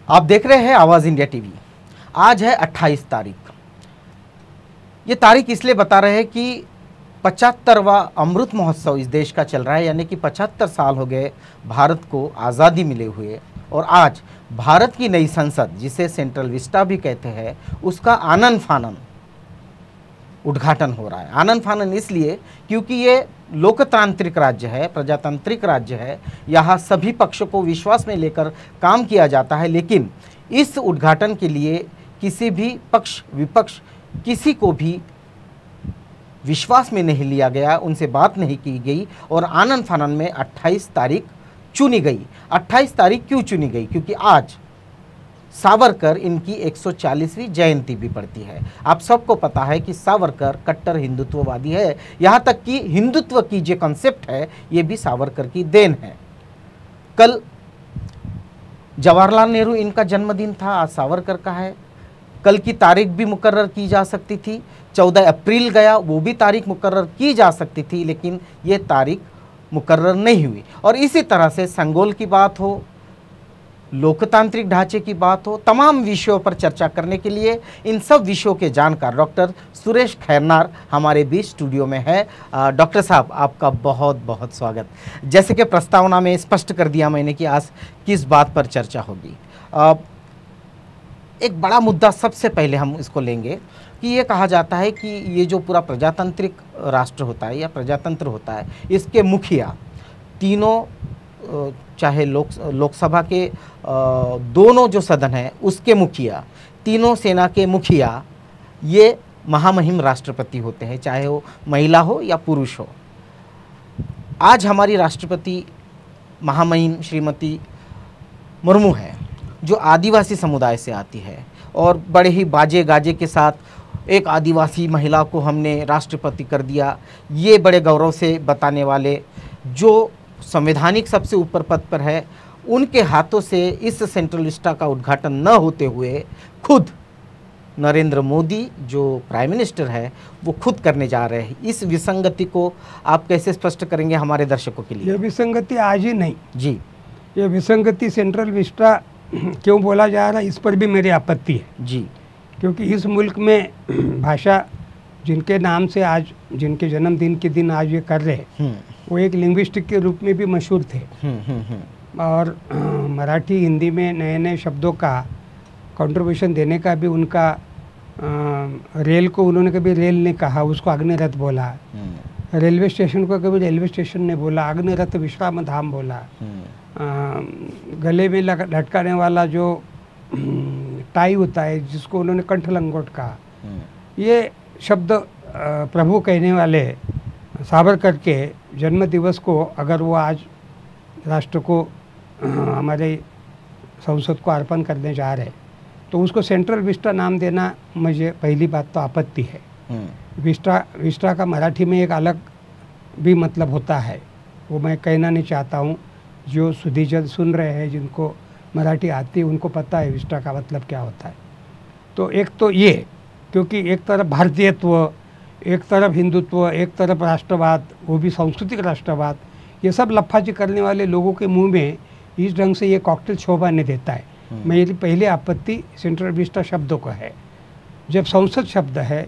आप देख रहे हैं आवाज़ इंडिया टीवी। आज है 28 तारीख। ये तारीख इसलिए बता रहे हैं कि 75वां अमृत महोत्सव इस देश का चल रहा है, यानी कि 75 साल हो गए भारत को आज़ादी मिले हुए। और आज भारत की नई संसद, जिसे सेंट्रल विस्टा भी कहते हैं, उसका आनन फानन उद्घाटन हो रहा है। आनन फानन इसलिए क्योंकि ये लोकतांत्रिक राज्य है, प्रजातांत्रिक राज्य है। यहाँ सभी पक्षों को विश्वास में लेकर काम किया जाता है, लेकिन इस उद्घाटन के लिए किसी भी पक्ष विपक्ष किसी को भी विश्वास में नहीं लिया गया, उनसे बात नहीं की गई और आनन फानन में 28 तारीख चुनी गई। 28 तारीख क्यों चुनी गई? क्योंकि आज सावरकर इनकी 140वीं जयंती भी पड़ती है। आप सबको पता है कि सावरकर कट्टर हिंदुत्ववादी है। यहाँ तक कि हिंदुत्व की जो कॉन्सेप्ट है ये भी सावरकर की देन है। कल जवाहरलाल नेहरू इनका जन्मदिन था, आज सावरकर का है। कल की तारीख भी मुकर्रर की जा सकती थी, 14 अप्रैल गया, वो भी तारीख मुकर्रर की जा सकती थी, लेकिन ये तारीख मुकर्रर नहीं हुई। और इसी तरह से संगोल की बात हो, लोकतांत्रिक ढांचे की बात हो, तमाम विषयों पर चर्चा करने के लिए इन सब विषयों के जानकार डॉक्टर सुरेश खैरनार हमारे बीच स्टूडियो में है। डॉक्टर साहब, आपका बहुत बहुत स्वागत। जैसे कि प्रस्तावना में स्पष्ट कर दिया मैंने कि आज किस बात पर चर्चा होगी। एक बड़ा मुद्दा सबसे पहले हम इसको लेंगे कि ये कहा जाता है कि ये जो पूरा प्रजातांत्रिक राष्ट्र होता है या प्रजातंत्र होता है, इसके मुखिया तीनों, चाहे लोकसभा के दोनों जो सदन हैं उसके मुखिया, तीनों सेना के मुखिया, ये महामहिम राष्ट्रपति होते हैं, चाहे वो महिला हो या पुरुष हो। आज हमारी राष्ट्रपति महामहिम श्रीमती मुर्मू है, जो आदिवासी समुदाय से आती है, और बड़े ही बाजे गाजे के साथ एक आदिवासी महिला को हमने राष्ट्रपति कर दिया। ये बड़े गौरव से बताने वाले, जो संवैधानिक सबसे ऊपर पद पर है, उनके हाथों से इस सेंट्रल विस्टा का उद्घाटन न होते हुए खुद नरेंद्र मोदी जो प्राइम मिनिस्टर है वो खुद करने जा रहे हैं। इस विसंगति को आप कैसे स्पष्ट करेंगे हमारे दर्शकों के लिए? ये विसंगति आज ही नहीं जी, ये विसंगति सेंट्रल विस्टा क्यों बोला जा रहा है, इस पर भी मेरी आपत्ति है जी। क्योंकि इस मुल्क में भाषा जिनके नाम से आज, जिनके जन्मदिन के दिन आज ये कर रहे हैं, वो एक लिंग्विस्टिक के रूप में भी मशहूर थे। और मराठी हिंदी में नए नए शब्दों का कंट्रीब्यूशन देने का भी उनका, रेल को उन्होंने कभी रेल नहीं कहा, उसको अग्निरथ बोला। रेलवे स्टेशन को कभी रेलवे स्टेशन नहीं बोला, अग्निरथ विश्राम धाम बोला। गले में लटकाने वाला जो टाई होता है जिसको उन्होंने कंठ लंगोट कहा। ये शब्द प्रभु कहने वाले सावरकर के जन्म दिवस को अगर वो आज राष्ट्र को, हमारे संसद को अर्पण करने जा रहे, तो उसको सेंट्रल विस्टा नाम देना, मुझे पहली बात तो आपत्ति है। विस्टा का मराठी में एक अलग भी मतलब होता है, वो मैं कहना नहीं चाहता हूँ। जो सुधीजन सुन रहे हैं, जिनको मराठी आती है, उनको पता है विस्टा का मतलब क्या होता है। तो एक तो ये, क्योंकि एक तरफ भारतीयत्व, एक तरफ हिंदुत्व, एक तरफ राष्ट्रवाद, वो भी सांस्कृतिक राष्ट्रवाद, ये सब लफ्फाजी करने वाले लोगों के मुंह में इस ढंग से ये कॉकटेल शोभा नहीं देता है। मेरी पहली आपत्ति सेंट्रल विस्टा शब्दों को है। जब संसद शब्द है,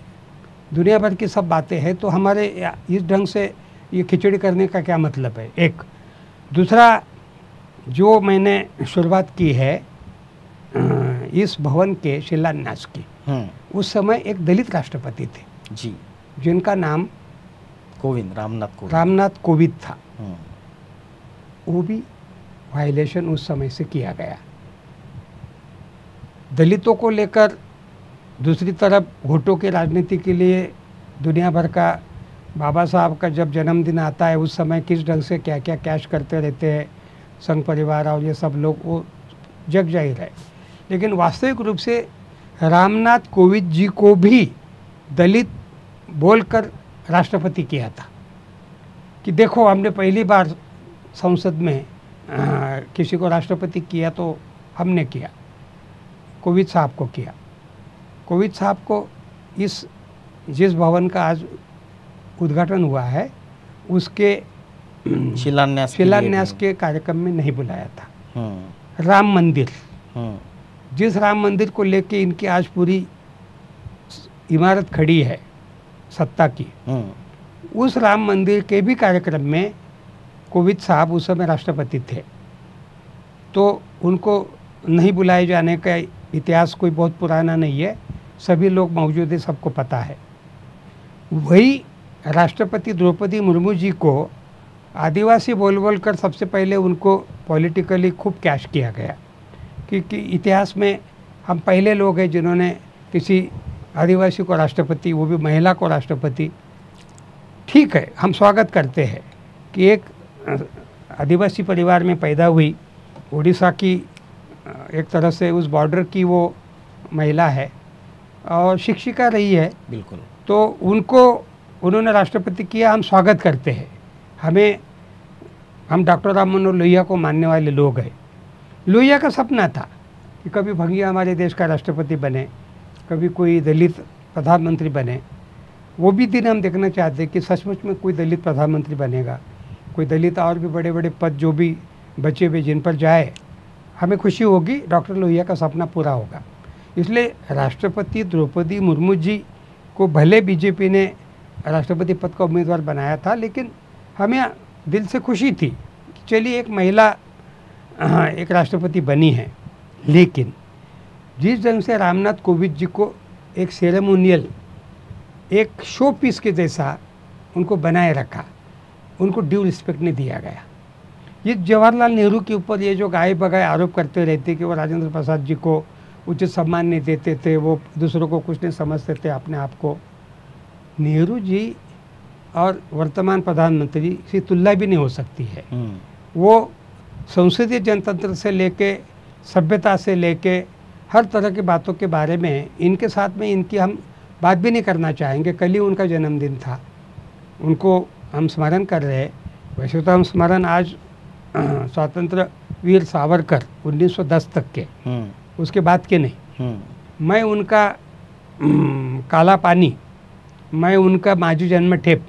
दुनिया भर की सब बातें हैं, तो हमारे इस ढंग से ये खिचड़ी करने का क्या मतलब है? एक दूसरा, जो मैंने शुरुआत की है इस भवन के शिलान्यास की, उस समय एक दलित राष्ट्रपति थे जी, जिनका नाम रामनाथ कोविंद था। वो भी वायलेशन उस समय से किया गया। दलितों को लेकर दूसरी तरफ वोटों की राजनीति के लिए दुनिया भर का, बाबा साहब का जब जन्मदिन आता है उस समय किस ढंग से क्या क्या कैश करते रहते हैं संघ परिवार और ये सब लोग, वो जग जाहिर है। लेकिन वास्तविक रूप से रामनाथ कोविंद जी को भी दलित बोलकर राष्ट्रपति किया था कि देखो, हमने पहली बार संसद में किसी को राष्ट्रपति किया, तो हमने किया, कोविंद साहब को किया। कोविंद साहब को जिस भवन का आज उद्घाटन हुआ है उसके शिलान्यास के कार्यक्रम में नहीं बुलाया था। राम मंदिर जिस राम मंदिर को लेके इनकी आज पूरी इमारत खड़ी है सत्ता की, उस राम मंदिर के भी कार्यक्रम में कोविंद साहब उस समय राष्ट्रपति थे, तो उनको नहीं बुलाए जाने का इतिहास कोई बहुत पुराना नहीं है, सभी लोग मौजूद हैं, सबको पता है। वही राष्ट्रपति द्रौपदी मुर्मू जी को आदिवासी बोल बोल कर सबसे पहले उनको पॉलिटिकली खूब कैश किया गया, क्योंकि इतिहास में हम पहले लोग हैं जिन्होंने किसी आदिवासी को राष्ट्रपति, वो भी महिला को राष्ट्रपति। ठीक है, हम स्वागत करते हैं कि एक आदिवासी परिवार में पैदा हुई, उड़ीसा की एक तरह से उस बॉर्डर की वो महिला है और शिक्षिका रही है, बिल्कुल, तो उनको उन्होंने राष्ट्रपति किया, हम स्वागत करते हैं। हम डॉक्टर राम मनोहर लोहिया को मानने वाले लोग हैं। लोहिया का सपना था कि कभी भंगिया हमारे देश का राष्ट्रपति बने, कभी कोई दलित प्रधानमंत्री बने। वो भी दिन हम देखना चाहते हैं कि सचमुच में कोई दलित प्रधानमंत्री बनेगा, कोई दलित और भी बड़े बड़े पद जो भी बचे हुए जिन पर जाए, हमें खुशी होगी, डॉक्टर लोहिया का सपना पूरा होगा। इसलिए राष्ट्रपति द्रौपदी मुर्मू जी को भले बीजेपी ने राष्ट्रपति पद का उम्मीदवार बनाया था, लेकिन हमें दिल से खुशी थी कि चलिए एक महिला एक राष्ट्रपति बनी है। लेकिन जिस ढंग से रामनाथ कोविंद जी को एक सेरेमोनियल, एक शो पीस के जैसा उनको बनाए रखा, उनको ड्यू रिस्पेक्ट नहीं दिया गया। ये जवाहरलाल नेहरू के ऊपर ये जो गाए बगाए आरोप करते रहते कि वो राजेंद्र प्रसाद जी को उचित सम्मान नहीं देते थे, वो दूसरों को कुछ नहीं समझते थे अपने आप को। नेहरू जी और वर्तमान प्रधानमंत्री की तुलना भी नहीं हो सकती है। वो संसदीय जनतंत्र से लेके, सभ्यता से लेके, हर तरह की बातों के बारे में इनके साथ में इनकी हम बात भी नहीं करना चाहेंगे। कल ही उनका जन्मदिन था, उनको हम स्मरण कर रहे हैं। वैसे तो हम स्मरण आज स्वतंत्र वीर सावरकर 1910 तक के, उसके बाद के नहीं। मैं उनका काला पानी, मैं उनका माझी जन्म ठेप,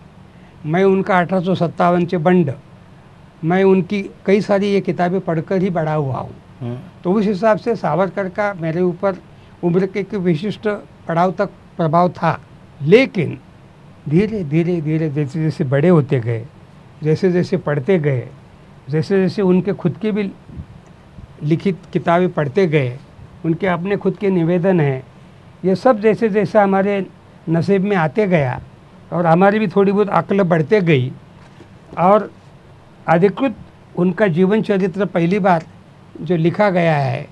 मैं उनका 1857 बंड, मैं उनकी कई सारी ये किताबें पढ़कर ही बड़ा हुआ हूँ। तो उस हिसाब से सावरकर का मेरे ऊपर उम्र के विशिष्ट पड़ाव तक प्रभाव था। लेकिन धीरे धीरे धीरे जैसे जैसे बड़े होते गए, जैसे जैसे पढ़ते गए, जैसे जैसे उनके खुद की भी लिखित किताबें पढ़ते गए, उनके अपने खुद के निवेदन हैं, ये सब जैसे जैसे हमारे नसीब में आते गया और हमारी भी थोड़ी बहुत अक्ल बढ़ते गई, और अधिकृत उनका जीवन चरित्र पहली बार जो लिखा गया है,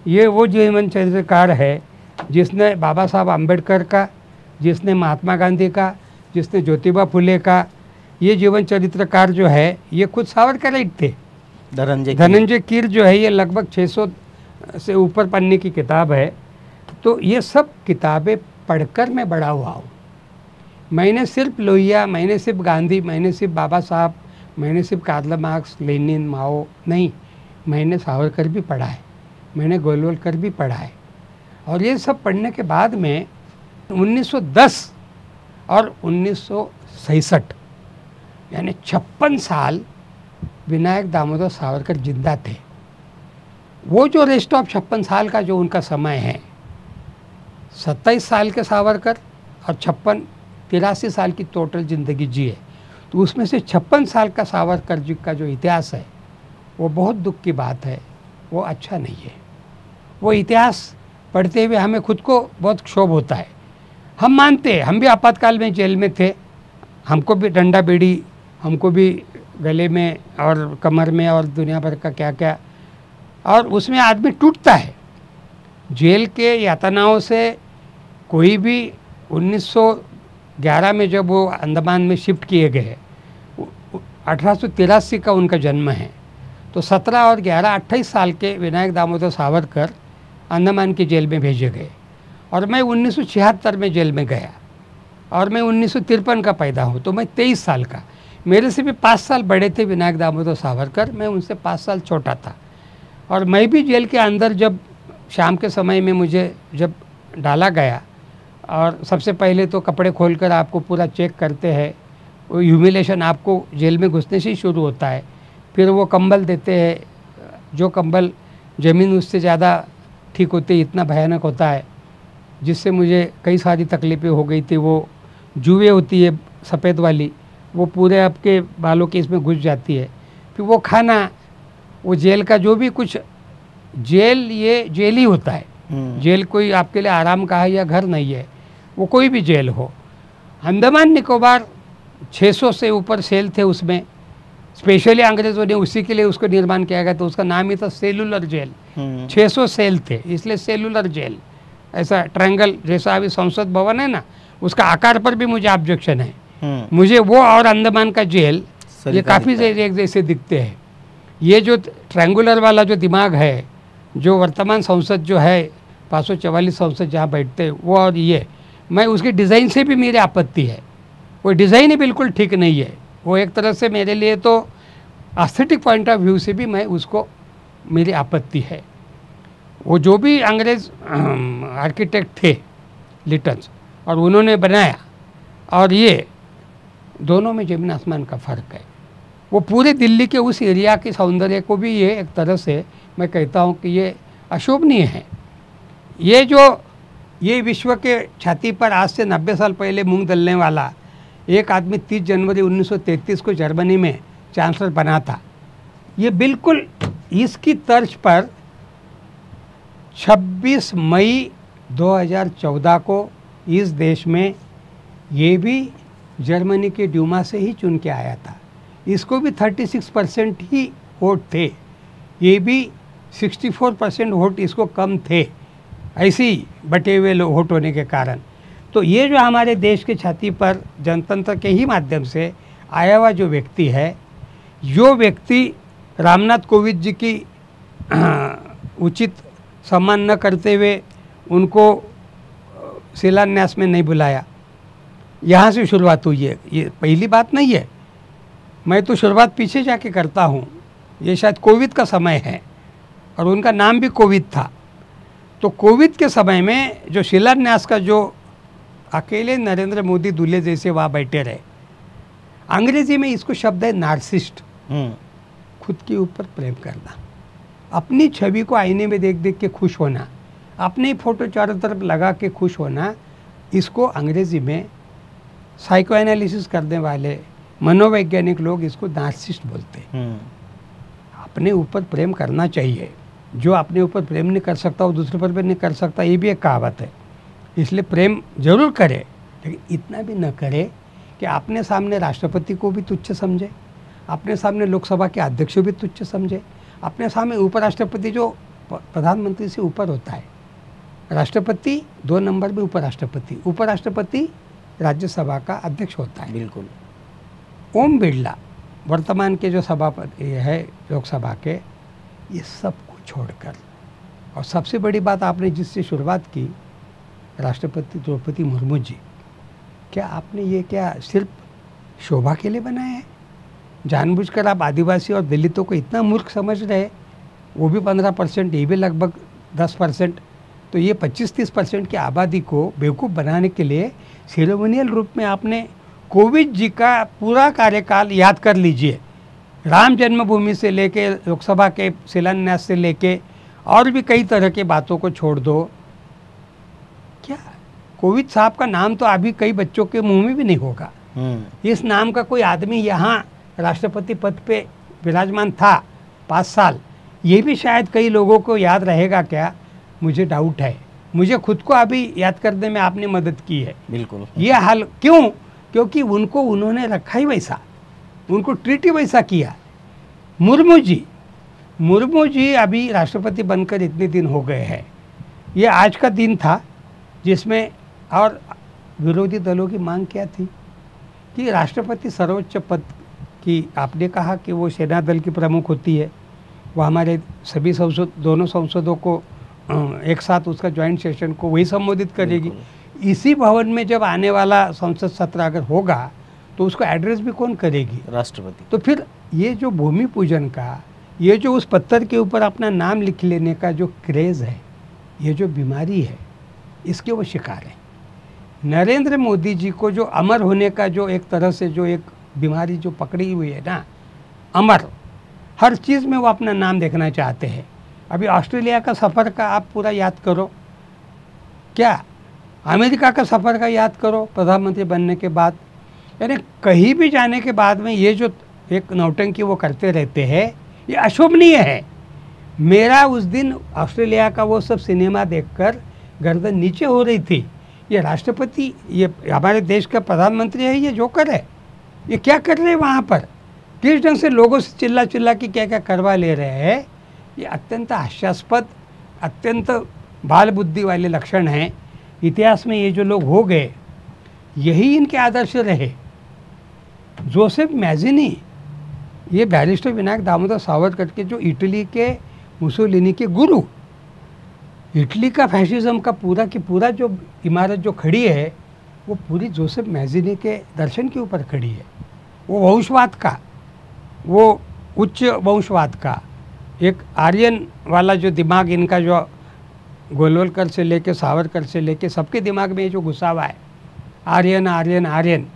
ये वो जीवन चरित्रकार है जिसने बाबा साहब आम्बेडकर का, जिसने महात्मा गांधी का, जिसने ज्योतिबा फुले का, ये जीवन चरित्रकार जो है ये खुद सावरकर थे। धनंजय कीर जो है ये लगभग 600 से ऊपर पन्ने की किताब है। तो ये सब किताबें पढ़कर मैं बड़ा हुआ हूँ। मैंने सिर्फ लोहिया, मैंने सिर्फ गांधी, मैंने सिर्फ बाबा साहब, मैंने सिर्फ कार्ल मार्क्स, लेनिन, माओ नहीं, मैंने सावरकर भी पढ़ा है, मैंने गोलवलकर भी पढ़ा है। और ये सब पढ़ने के बाद में 1910 और 1966 यानी 56 साल विनायक दामोदर सावरकर जिंदा थे। वो जो रेस्ट ऑफ 56 साल का जो उनका समय है, 27 साल के सावरकर और 83 साल की टोटल ज़िंदगी जिए, तो उसमें से 56 साल का सावरकर जी का जो इतिहास है वो बहुत दुख की बात है, वो अच्छा नहीं है। वो इतिहास पढ़ते हुए हमें खुद को बहुत क्षोभ होता है। हम मानते हैं, हम भी आपातकाल में जेल में थे, हमको भी डंडा बेड़ी, हमको भी गले में और कमर में और दुनिया भर का क्या क्या, और उसमें आदमी टूटता है। जेल के यातनाओं से कोई भी 1911 में जब वो अंडमान में शिफ्ट किए गए, 1883 का उनका जन्म है, तो 17 और 11 28 साल के विनायक दामोदर सावरकर अंडमान की जेल में भेजे गए। और मैं 1976 में जेल में गया और मैं 1953 का पैदा हूँ, तो मैं 23 साल का। मेरे से भी 5 साल बड़े थे विनायक दामोदर सावरकर, मैं उनसे 5 साल छोटा था। और मैं भी जेल के अंदर जब शाम के समय में मुझे जब डाला गया, और सबसे पहले तो कपड़े खोलकर आपको पूरा चेक करते हैं, वो ह्यूमिलेशन आपको जेल में घुसने से ही शुरू होता है। फिर वो कंबल देते हैं, जो कंबल ज़मीन उससे ज़्यादा ठीक होते इतना भयानक होता है, जिससे मुझे कई सारी तकलीफ़ें हो गई थी। वो जुएं होती है सफ़ेद वाली, वो पूरे आपके बालों के इसमें घुस जाती है। फिर वो खाना, वो जेल का जो भी कुछ, जेल ये जेल ही होता है। जेल कोई आपके लिए आराम का है या घर नहीं है, वो कोई भी जेल हो। अंडमान निकोबार 600 से ऊपर सेल थे उसमें, स्पेशली अंग्रेज़ों ने उसी के लिए उसको निर्माण किया गया, तो उसका नाम ही था सेलुलर जेल। 600 सेल थे, इसलिए सेलुलर जेल। ऐसा ट्रायंगल जैसा अभी संसद भवन है ना, उसका आकार पर भी मुझे ऑब्जेक्शन है। मुझे वो और अंडमान का जेल ये काफ़ी एक जैसे दिखते हैं। ये जो ट्रायंगुलर वाला जो दिमाग है, जो वर्तमान संसद जो है 544 संसद जहाँ बैठते हैं वो, और ये मैं उसकी डिज़ाइन से भी मेरी आपत्ति है। वो डिज़ाइन ही बिल्कुल ठीक नहीं है। वो एक तरह से मेरे लिए तो एस्थेटिक पॉइंट ऑफ व्यू से भी मैं उसको, मेरी आपत्ति है। वो जो भी अंग्रेज़ आर्किटेक्ट थे लिटन्स, और उन्होंने बनाया, और ये दोनों में ज़मीन आसमान का फ़र्क है। वो पूरे दिल्ली के उस एरिया के सौंदर्य को भी ये एक तरह से मैं कहता हूँ कि ये अशोभनीय है। ये जो ये विश्व के छाती पर आज से 90 साल पहले मूंग दलने वाला एक आदमी 30 जनवरी 1933 को जर्मनी में चांसलर बना था, ये बिल्कुल इसकी तर्ज पर 26 मई 2014 को इस देश में ये भी जर्मनी के ड्यूमा से ही चुन के आया था। इसको भी 36% ही वोट थे, ये भी 64% वोट इसको कम थे, ऐसे ही बटे हुए वोट होने के कारण। तो ये जो हमारे देश के छाती पर जनतंत्र के ही माध्यम से आया हुआ जो व्यक्ति है, जो व्यक्ति रामनाथ कोविंद जी की उचित सम्मान न करते हुए उनको शिलान्यास में नहीं बुलाया, यहाँ से शुरुआत हुई है। ये पहली बात नहीं है, मैं तो शुरुआत पीछे जाके करता हूँ। ये शायद कोविड का समय है और उनका नाम भी कोविद था। तो कोविड के समय में जो शिलान्यास का जो अकेले नरेंद्र मोदी दूल्हे जैसे वहाँ बैठे रहे, अंग्रेजी में इसको शब्द है नार्सिस्ट, खुद के ऊपर प्रेम करना, अपनी छवि को आईने में देख देख के खुश होना, अपनी फ़ोटो चारों तरफ लगा के खुश होना, इसको अंग्रेजी में साइको एनालिसिस करने वाले मनोवैज्ञानिक लोग इसको नार्सिस्ट बोलते हैं। अपने ऊपर प्रेम करना चाहिए, जो अपने ऊपर प्रेम नहीं कर सकता वो दूसरे पर भी नहीं कर सकता, ये भी एक कहावत है। इसलिए प्रेम जरूर करे, लेकिन इतना भी न करे कि अपने सामने राष्ट्रपति को भी तुच्छ समझे, अपने सामने लोकसभा के अध्यक्ष को भी तुच्छ समझे, अपने सामने उपराष्ट्रपति जो प्रधानमंत्री से ऊपर होता है, राष्ट्रपति 2 नंबर में उपराष्ट्रपति, उपराष्ट्रपति राज्यसभा का अध्यक्ष होता है। बिल्कुल। ओम बिरला वर्तमान के जो सभापति है लोकसभा के, ये सब को छोड़कर, और सबसे बड़ी बात आपने जिससे शुरुआत की, राष्ट्रपति द्रौपदी मुर्मू जी, क्या आपने ये क्या सिर्फ शोभा के लिए बनाया है? जानबूझकर आप आदिवासी और दलितों को इतना मूर्ख समझ रहे, वो भी 15%, ये भी लगभग 10%, तो ये 25-30% की आबादी को बेवकूफ़ बनाने के लिए सेरेमोनियल रूप में आपने कोविंद जी का पूरा कार्यकाल याद कर लीजिए। राम जन्मभूमि से लेके लोकसभा के शिलान्यास से लेके और भी कई तरह के बातों को छोड़ दो। क्या कोविंद साहब का नाम तो अभी कई बच्चों के मुंह में भी नहीं होगा। इस नाम का कोई आदमी यहाँ राष्ट्रपति पद पे विराजमान था 5 साल, ये भी शायद कई लोगों को याद रहेगा क्या, मुझे डाउट है। मुझे खुद को अभी याद करने में आपने मदद की है। बिल्कुल। ये हाल क्यों? क्योंकि उनको उन्होंने रखा ही वैसा, उनको ट्रीट ही वैसा किया। मुर्मू जी अभी राष्ट्रपति बनकर इतने दिन हो गए हैं। ये आज का दिन था जिसमें, और विरोधी दलों की मांग क्या थी कि राष्ट्रपति सर्वोच्च पद की, आपने कहा कि वो सेना दल की प्रमुख होती है, वो हमारे सभी दोनों संसदों को एक साथ उसका ज्वाइंट सेशन को वही संबोधित करेगी। इसी भवन में जब आने वाला संसद सत्र अगर होगा तो उसको एड्रेस भी कौन करेगी? राष्ट्रपति। तो फिर ये जो भूमि पूजन का, ये जो उस पत्थर के ऊपर अपना नाम लिख लेने का जो क्रेज़ है, ये जो बीमारी है, इसके वो शिकार है। नरेंद्र मोदी जी को जो अमर होने का जो एक तरह से जो एक बीमारी जो पकड़ी हुई है ना, अमर, हर चीज़ में वो अपना नाम देखना चाहते हैं। अभी ऑस्ट्रेलिया का सफ़र का आप पूरा याद करो, क्या अमेरिका का सफ़र का याद करो प्रधानमंत्री बनने के बाद। यानी कहीं भी जाने के बाद में ये जो एक नौटंकी वो करते रहते हैं, ये अशोभनीय है। मेरा उस दिन ऑस्ट्रेलिया का वो सब सिनेमा देखकर गर्दन नीचे हो रही थी। ये राष्ट्रपति, ये हमारे देश का प्रधानमंत्री है, ये जोकर है, ये क्या कर रहे हैं वहाँ पर, किस ढंग से लोगों से चिल्ला चिल्ला के क्या क्या करवा ले रहे हैं। ये अत्यंत हास्यास्पद, अत्यंत बाल बुद्धि वाले लक्षण हैं। इतिहास में ये जो लोग हो गए, यही इनके आदर्श रहे। जोसेफ मैज़िनी, ये बैरिस्टर विनायक दामोदर सावरकर के जो इटली के मुसोलिनी के गुरु, इटली का फैशिज्म का पूरा की पूरा जो इमारत जो खड़ी है, वो पूरी जोसेफ मैज़िनी के दर्शन के ऊपर खड़ी है। वो वंशवाद का, वो उच्च वंशवाद का, एक आर्यन वाला जो दिमाग इनका, जो गोलवलकर से लेके सावरकर से लेके सबके दिमाग में ये जो घुसा हुआ है, आर्यन आर्यन आर्यन।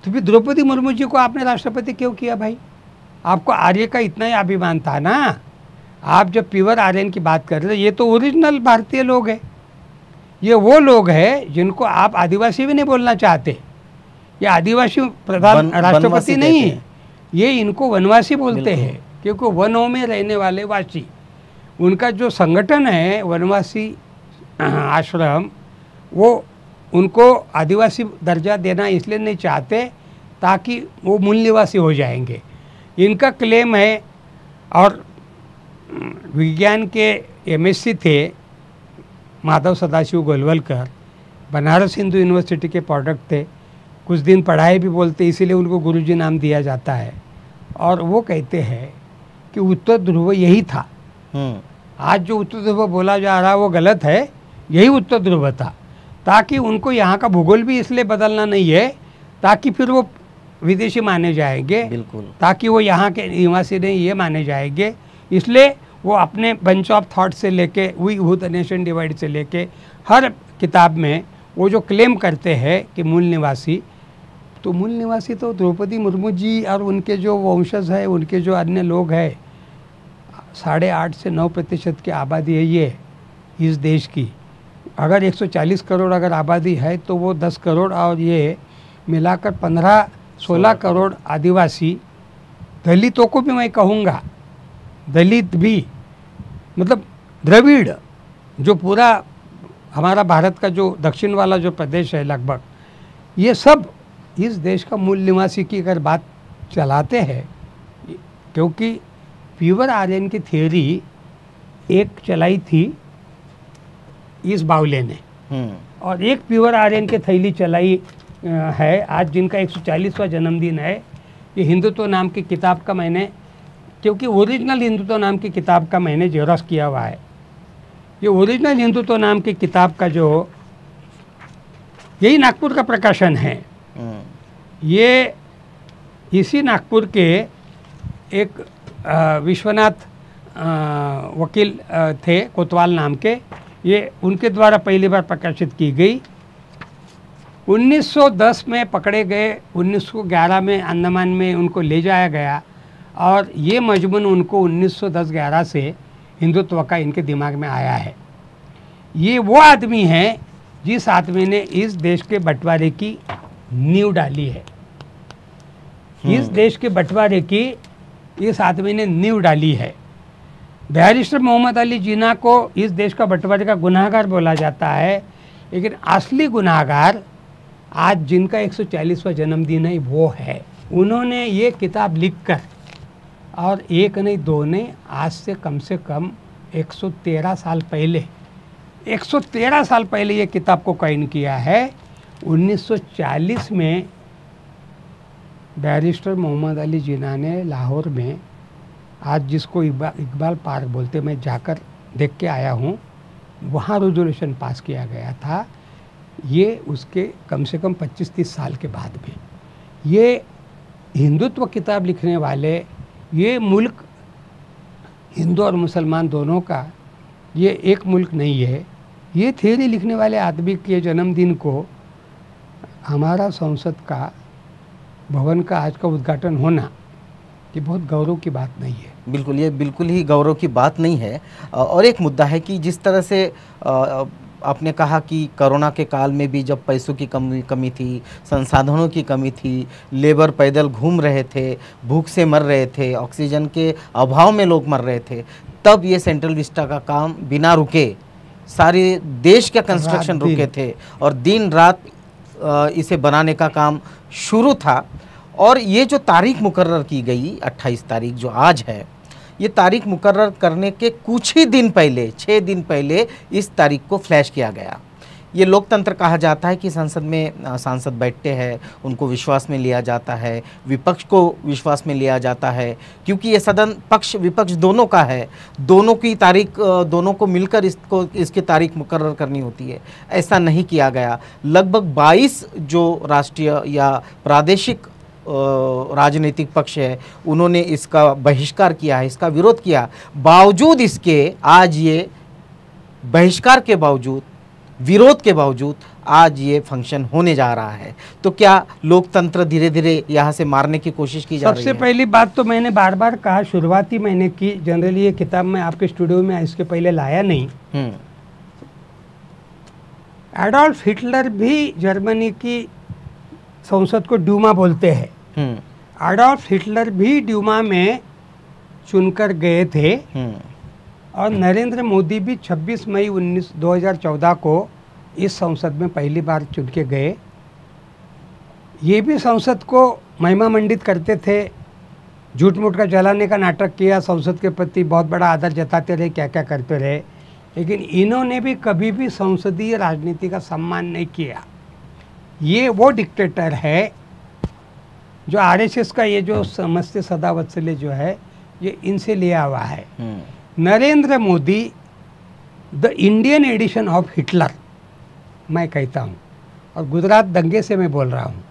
तो फिर द्रौपदी मुर्मू जी को आपने राष्ट्रपति क्यों किया भाई? आपको आर्य का इतना ही अभिमान था ना। आप जब प्योर आर्यन की बात कर रहे हैं, ये तो ओरिजिनल भारतीय लोग हैं। ये वो लोग हैं जिनको आप आदिवासी भी नहीं बोलना चाहते। ये आदिवासी प्रधान राष्ट्रपति नहीं, ये इनको वनवासी बोलते हैं, क्योंकि वनों में रहने वाले वासी। उनका जो संगठन है वनवासी आश्रम, वो उनको आदिवासी दर्जा देना इसलिए नहीं चाहते ताकि वो मूल निवासी हो जाएंगे। इनका क्लेम है। और विज्ञान के एमएससी थे माधव सदाशिव गोलवलकर, बनारस हिंदू यूनिवर्सिटी के प्रोडक्ट थे। कुछ दिन पढ़ाई भी बोलते, इसीलिए उनको गुरुजी नाम दिया जाता है। और वो कहते हैं कि उत्तर ध्रुव यही था। आज जो उत्तर ध्रुव बोला जा रहा है वो गलत है, यही उत्तर ध्रुव था। ताकि उनको यहाँ का भूगोल भी इसलिए बदलना नहीं है ताकि फिर वो विदेशी माने जाएंगे, बिल्कुल, ताकि वो यहाँ के निवासी नहीं ये माने जाएंगे। इसलिए वो अपने बंच ऑफ थॉट से लेके we who the nation divide से लेके हर किताब में वो जो क्लेम करते हैं कि मूल निवासी, तो मूल निवासी तो द्रौपदी मुर्मू जी और उनके जो वंशज है, उनके जो अन्य लोग हैं, 8.5 से 9% की आबादी है ये इस देश की। अगर 140 करोड़ अगर आबादी है तो वो 10 करोड़ और ये मिलाकर 15-16 करोड़ आदिवासी, दलितों को भी मैं कहूँगा, दलित भी, मतलब द्रविड़, जो पूरा हमारा भारत का जो दक्षिण वाला जो प्रदेश है लगभग, ये सब इस देश का मूल निवासी की अगर बात चलाते हैं। क्योंकि प्योर आर्यन की थियोरी एक चलाई थी इस बावले ने, और एक प्योर आर्यन की थैली चलाई है आज, जिनका 140वां जन्मदिन है। ये हिंदुत्व नाम की किताब का मैंने, क्योंकि ओरिजिनल हिंदुत्व नाम की किताब का मैंने जेरॉक्स किया हुआ है। ये ओरिजिनल हिंदुत्व नाम की किताब का जो, यही नागपुर का प्रकाशन है। ये इसी नागपुर के एक विश्वनाथ वकील थे कोतवाल नाम के, ये उनके द्वारा पहली बार प्रकाशित की गई। 1910 में पकड़े गए, 1911 में अंडमान में उनको ले जाया गया, और ये मजमून उनको 1910-11 से हिंदुत्व का इनके दिमाग में आया है। ये वो आदमी है जिस आदमी ने इस देश के बंटवारे की नींव डाली है। इस देश के बंटवारे की इस आदमी ने नींव डाली है। बैरिस्टर मोहम्मद अली जिन्ना को इस देश का बंटवारे का गुनाहगार बोला जाता है, लेकिन असली गुनाहगार आज जिनका 140वां जन्मदिन है वो है। उन्होंने ये किताब लिखकर, और एक नहीं दो नहीं, आज से कम 113 साल पहले, 113 साल पहले ये किताब को कॉइन किया है। 1940 में बैरिस्टर मोहम्मद अली जिन्ना ने लाहौर में, आज जिसको इकबाल पार्क बोलते, मैं जाकर देख के आया हूँ, वहाँ रेजोल्यूशन पास किया गया था। ये उसके कम से कम 25-30 साल के बाद में। ये हिंदुत्व किताब लिखने वाले, ये मुल्क हिंदू और मुसलमान दोनों का ये एक मुल्क नहीं है। ये थ्योरी लिखने वाले आदमी के जन्मदिन को हमारा संसद का भवन का आज का उद्घाटन होना, ये बहुत गौरव की बात नहीं है। बिल्कुल, ये बिल्कुल ही गौरव की बात नहीं है। और एक मुद्दा है कि जिस तरह से आपने कहा कि कोरोना के काल में भी जब पैसों की कमी थी, संसाधनों की कमी थी, लेबर पैदल घूम रहे थे, भूख से मर रहे थे, ऑक्सीजन के अभाव में लोग मर रहे थे, तब ये सेंट्रल विस्टा का काम बिना रुके, सारे देश का कंस्ट्रक्शन रुके थे और दिन रात इसे बनाने का काम शुरू था। और ये जो तारीख मुकर्रर की गई 28 तारीख जो आज है, ये तारीख मुकर्रर करने के कुछ ही दिन पहले, 6 दिन पहले इस तारीख को फ्लैश किया गया। ये लोकतंत्र कहा जाता है कि संसद में सांसद बैठते हैं, उनको विश्वास में लिया जाता है, विपक्ष को विश्वास में लिया जाता है, क्योंकि ये सदन पक्ष विपक्ष दोनों का है, दोनों की तारीख, दोनों को मिलकर इसकी तारीख मुकर्रर करनी होती है। ऐसा नहीं किया गया। लगभग 22 जो राष्ट्रीय या प्रादेशिक राजनीतिक पक्ष है, उन्होंने इसका बहिष्कार किया है, इसका विरोध किया। बावजूद इसके आज ये बहिष्कार के बावजूद, विरोध के बावजूद आज ये फंक्शन होने जा रहा है। तो क्या लोकतंत्र धीरे धीरे यहाँ से मारने की कोशिश की जा रही है? सबसे पहली बात तो मैंने बार बार कहा, शुरुआती मैंने की, जनरली ये किताब मैं आपके स्टूडियो में इसके पहले लाया नहीं। एडोल्फ हिटलर भी जर्मनी की संसद को ड्यूमा बोलते हैं। एडोल्फ हिटलर भी ड्यूमा में चुनकर गए थे और नरेंद्र मोदी भी 26 मई 2014 को इस संसद में पहली बार चुन के गए। ये भी संसद को महिमा मंडित करते थे, झूठ मूठ का जलाने का नाटक किया, संसद के प्रति बहुत बड़ा आदर जताते रहे, क्या क्या करते रहे, लेकिन इन्होंने भी कभी भी संसदीय राजनीति का सम्मान नहीं किया। ये वो डिक्टेटर है जो आरएसएस का ये जो समस्ते सदा वत्सल्य जो है, ये इनसे लिया हुआ है। Narendra Modi the Indian edition of Hitler मैं कहता हूँ, और गुजरात दंगे से मैं बोल रहा हूँ।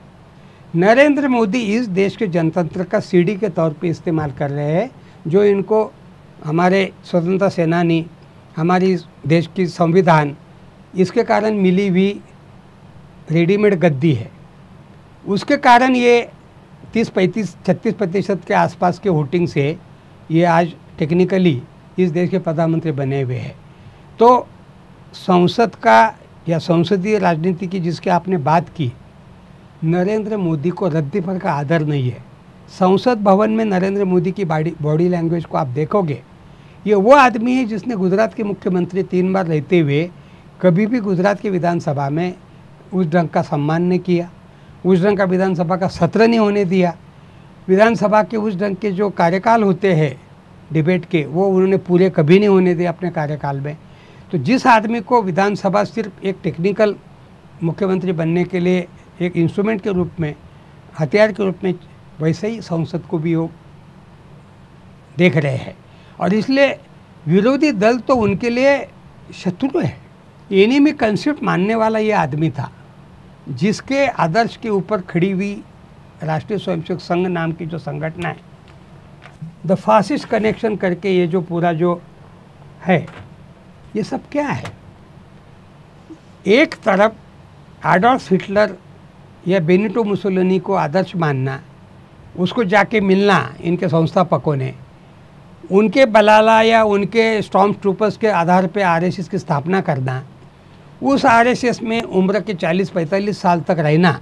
नरेंद्र मोदी इस देश के जनतंत्र का सीढ़ी के तौर पे इस्तेमाल कर रहे हैं, जो इनको हमारे स्वतंत्रता सेनानी, हमारी देश की संविधान, इसके कारण मिली हुई रेडीमेड गद्दी है। उसके कारण ये 36% के आसपास के वोटिंग से ये आज टेक्निकली इस देश के प्रधानमंत्री बने हुए हैं। तो संसद का या संसदीय राजनीति की जिसकी आपने बात की, नरेंद्र मोदी को रद्दी भर का आदर नहीं है। संसद भवन में नरेंद्र मोदी की बॉडी लैंग्वेज को आप देखोगे, ये वो आदमी है जिसने गुजरात के मुख्यमंत्री 3 बार रहते हुए कभी भी गुजरात की विधानसभा में उस ढंग का सम्मान नहीं किया, उस ढंग का विधानसभा का सत्र नहीं होने दिया। विधानसभा के उस ढंग के जो कार्यकाल होते हैं डिबेट के, वो उन्होंने पूरे कभी नहीं होने दिए अपने कार्यकाल में। तो जिस आदमी को विधानसभा सिर्फ एक टेक्निकल मुख्यमंत्री बनने के लिए एक इंस्ट्रूमेंट के रूप में, हथियार के रूप में, वैसे ही संसद को भी वो देख रहे हैं। और इसलिए विरोधी दल तो उनके लिए शत्रु है। एनिमी कंसेप्ट मानने वाला ये आदमी था, जिसके आदर्श के ऊपर खड़ी हुई राष्ट्रीय स्वयंसेवक संघ नाम की जो संगठन है, द फासिस्ट कनेक्शन करके ये जो पूरा जो है, ये सब क्या है? एक तरफ एडोल्फ हिटलर या बेनिटो मुसोलिनी को आदर्श मानना, उसको जाके मिलना इनके संस्थापकों ने, उनके बलाला या उनके स्टॉर्म ट्रूपर्स के आधार पे आरएसएस की स्थापना करना, उस आरएसएस में उम्र के 40-45 साल तक रहना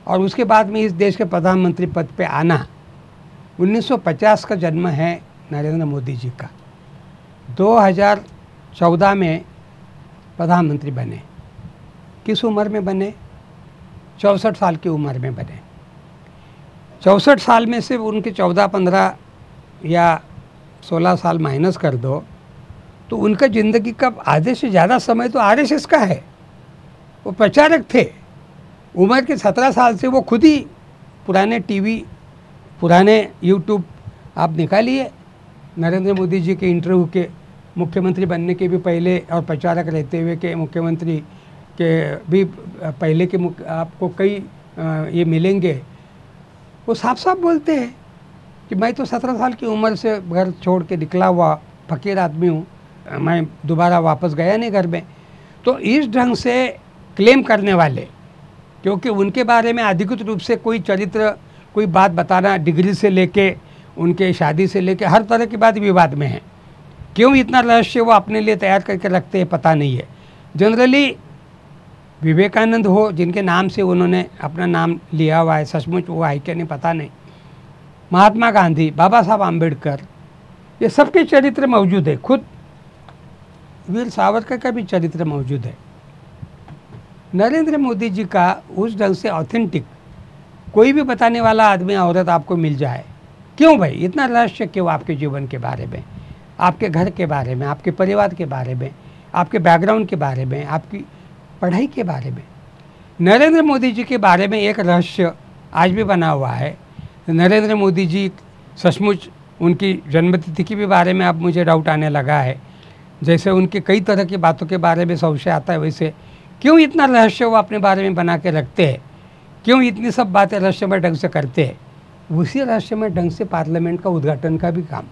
और उसके बाद में इस देश के प्रधानमंत्री पद पे आना। 1950 का जन्म है नरेंद्र मोदी जी का, 2014 में प्रधानमंत्री बने। किस उम्र में बने? 64 साल की उम्र में बने। 64 साल में से उनके 14-15 या 16 साल माइनस कर दो, तो उनका ज़िंदगी का आधे से ज़्यादा समय तो आरएसएस का है। वो प्रचारक थे। उम्र के 17 साल से वो खुद ही पुराने टीवी, पुराने यूट्यूब आप निकालिए, नरेंद्र मोदी जी के इंटरव्यू के, मुख्यमंत्री बनने के भी पहले और प्रचारक रहते हुए के मुख्यमंत्री के भी पहले के आपको कई ये मिलेंगे। वो साफ साफ बोलते हैं कि मैं तो 17 साल की उम्र से घर छोड़ के निकला हुआ फकीर आदमी हूँ, मैं दोबारा वापस गया नहीं घर में। तो इस ढंग से क्लेम करने वाले, क्योंकि उनके बारे में अधिकृत रूप से कोई चरित्र, कोई बात बताना, डिग्री से लेके उनके शादी से लेकर हर तरह की बात विवाद में है। क्यों इतना रहस्य वो अपने लिए तैयार करके रखते हैं पता नहीं है। जनरली विवेकानंद हो जिनके नाम से उन्होंने अपना नाम लिया हुआ है, सचमुच वो है क्या नहीं पता नहीं, महात्मा गांधी, बाबा साहब आम्बेडकर, ये सबके चरित्र मौजूद है। खुद वीर सावरकर का भी चरित्र मौजूद है। नरेंद्र मोदी जी का उस ढंग से ऑथेंटिक कोई भी बताने वाला आदमी औरत आपको मिल जाए, क्यों भाई इतना रहस्य क्यों आपके जीवन के बारे में, आपके घर के बारे में, आपके परिवार के बारे में, आपके बैकग्राउंड के बारे में, आपकी पढ़ाई के बारे में। नरेंद्र मोदी जी के बारे में एक रहस्य आज भी बना हुआ है। नरेंद्र मोदी जी सचमुच उनकी जन्मतिथि के भी बारे में अब मुझे डाउट आने लगा है। जैसे उनकी कई तरह की बातों के बारे में संशय आता है, वैसे क्यों इतना रहस्य वो अपने बारे में बना के रखते हैं, क्यों इतनी सब बातें रहस्यमय ढंग से करते हैं। उसी रहस्यमय ढंग से पार्लियामेंट का उद्घाटन का भी काम,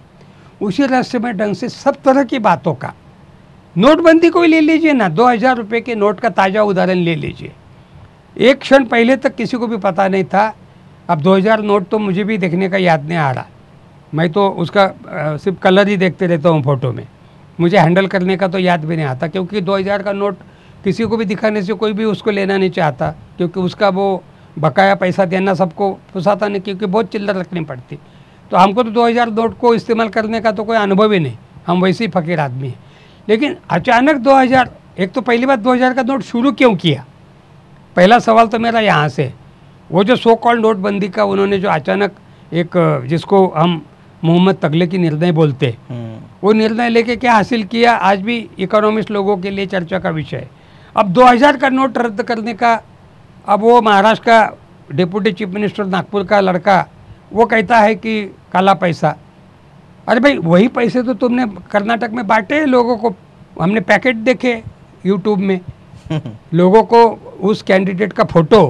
उसी रहस्यमय ढंग से सब तरह की बातों का। नोटबंदी को ही ले लीजिए ना, 2000 रुपये के नोट का ताज़ा उदाहरण ले लीजिए। एक क्षण पहले तक किसी को भी पता नहीं था, अब 2000 नोट तो मुझे भी देखने का याद नहीं आ रहा। मैं तो उसका सिर्फ कलर ही देखते रहता हूँ फ़ोटो में, मुझे हैंडल करने का तो याद भी नहीं आता, क्योंकि 2000 का नोट किसी को भी दिखाने से कोई भी उसको लेना नहीं चाहता, क्योंकि उसका वो बकाया पैसा देना सबको पोसाता नहीं, क्योंकि बहुत चिल्लर रखनी पड़ती। तो हमको तो 2000 नोट को इस्तेमाल करने का तो कोई अनुभव ही नहीं, हम वैसे ही फ़कीर आदमी हैं। लेकिन अचानक 2000, एक तो पहली बात 2000 का नोट शुरू क्यों किया, पहला सवाल तो मेरा यहाँ से। वो जो सो कॉल्ड नोटबंदी का उन्होंने जो अचानक एक, जिसको हम मोहम्मद तगले की निर्णय बोलते, वो निर्णय लेके क्या हासिल किया, आज भी इकोनॉमिस्ट लोगों के लिए चर्चा का विषय है। अब 2000 का नोट रद्द करने का, अब वो महाराष्ट्र का डिप्टी चीफ मिनिस्टर नागपुर का लड़का वो कहता है कि काला पैसा। अरे भाई वही पैसे तो तुमने कर्नाटक में बांटे लोगों को, हमने पैकेट देखे यूट्यूब में लोगों को उस कैंडिडेट का फोटो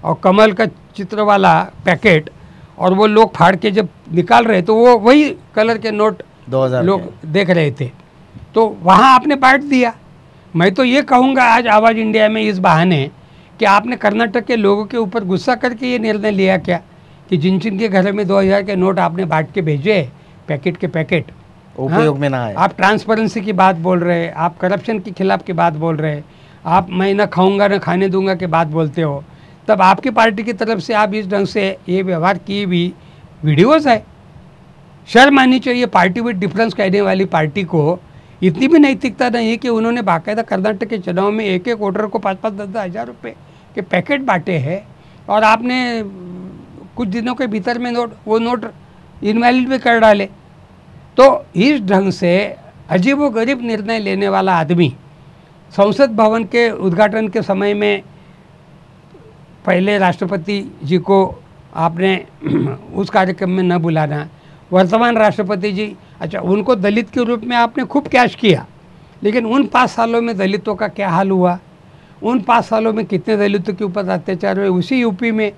और कमल का चित्र वाला पैकेट, और वो लोग फाड़ के जब निकाल रहे तो वो वही कलर के नोट 2000 लोग देख रहे थे, तो वहाँ आपने बांट दिया। मैं तो ये कहूँगा आज आवाज़ इंडिया में इस बहाने कि आपने कर्नाटक के लोगों के ऊपर गुस्सा करके ये निर्णय लिया क्या कि जिन जिन के घर में 2000 के नोट आपने बांट के भेजे, पैकेट के पैकेट उपयोग में ना आए। आप ट्रांसपेरेंसी की बात बोल रहे हैं, आप करप्शन के खिलाफ की बात बोल रहे हैं, आप मैं ना खाऊंगा ना खाने दूंगा की बात बोलते हो, तब आपकी पार्टी की तरफ से आप इस ढंग से ये व्यवहार किए भी वीडियोस है। शर्म आनी चाहिए पार्टी विद डिफरेंस कहने वाली पार्टी को। इतनी भी नैतिकता नहीं है कि उन्होंने बाकायदा कर्नाटक के चुनाव में एक एक वोटर को 5-5, 10-10 हज़ार रुपये के पैकेट बांटे हैं, और आपने कुछ दिनों के भीतर में वो नोट इनवैलिड भी कर डाले। तो इस ढंग से अजीब व गरीब निर्णय लेने वाला आदमी संसद भवन के उद्घाटन के समय में पहले राष्ट्रपति जी को आपने उस कार्यक्रम में न बुलाना, वर्तमान राष्ट्रपति जी, अच्छा उनको दलित के रूप में आपने खूब कैश किया, लेकिन उन 5 सालों में दलितों का क्या हाल हुआ, उन 5 सालों में कितने दलितों के ऊपर अत्याचार हुए। उसी यूपी में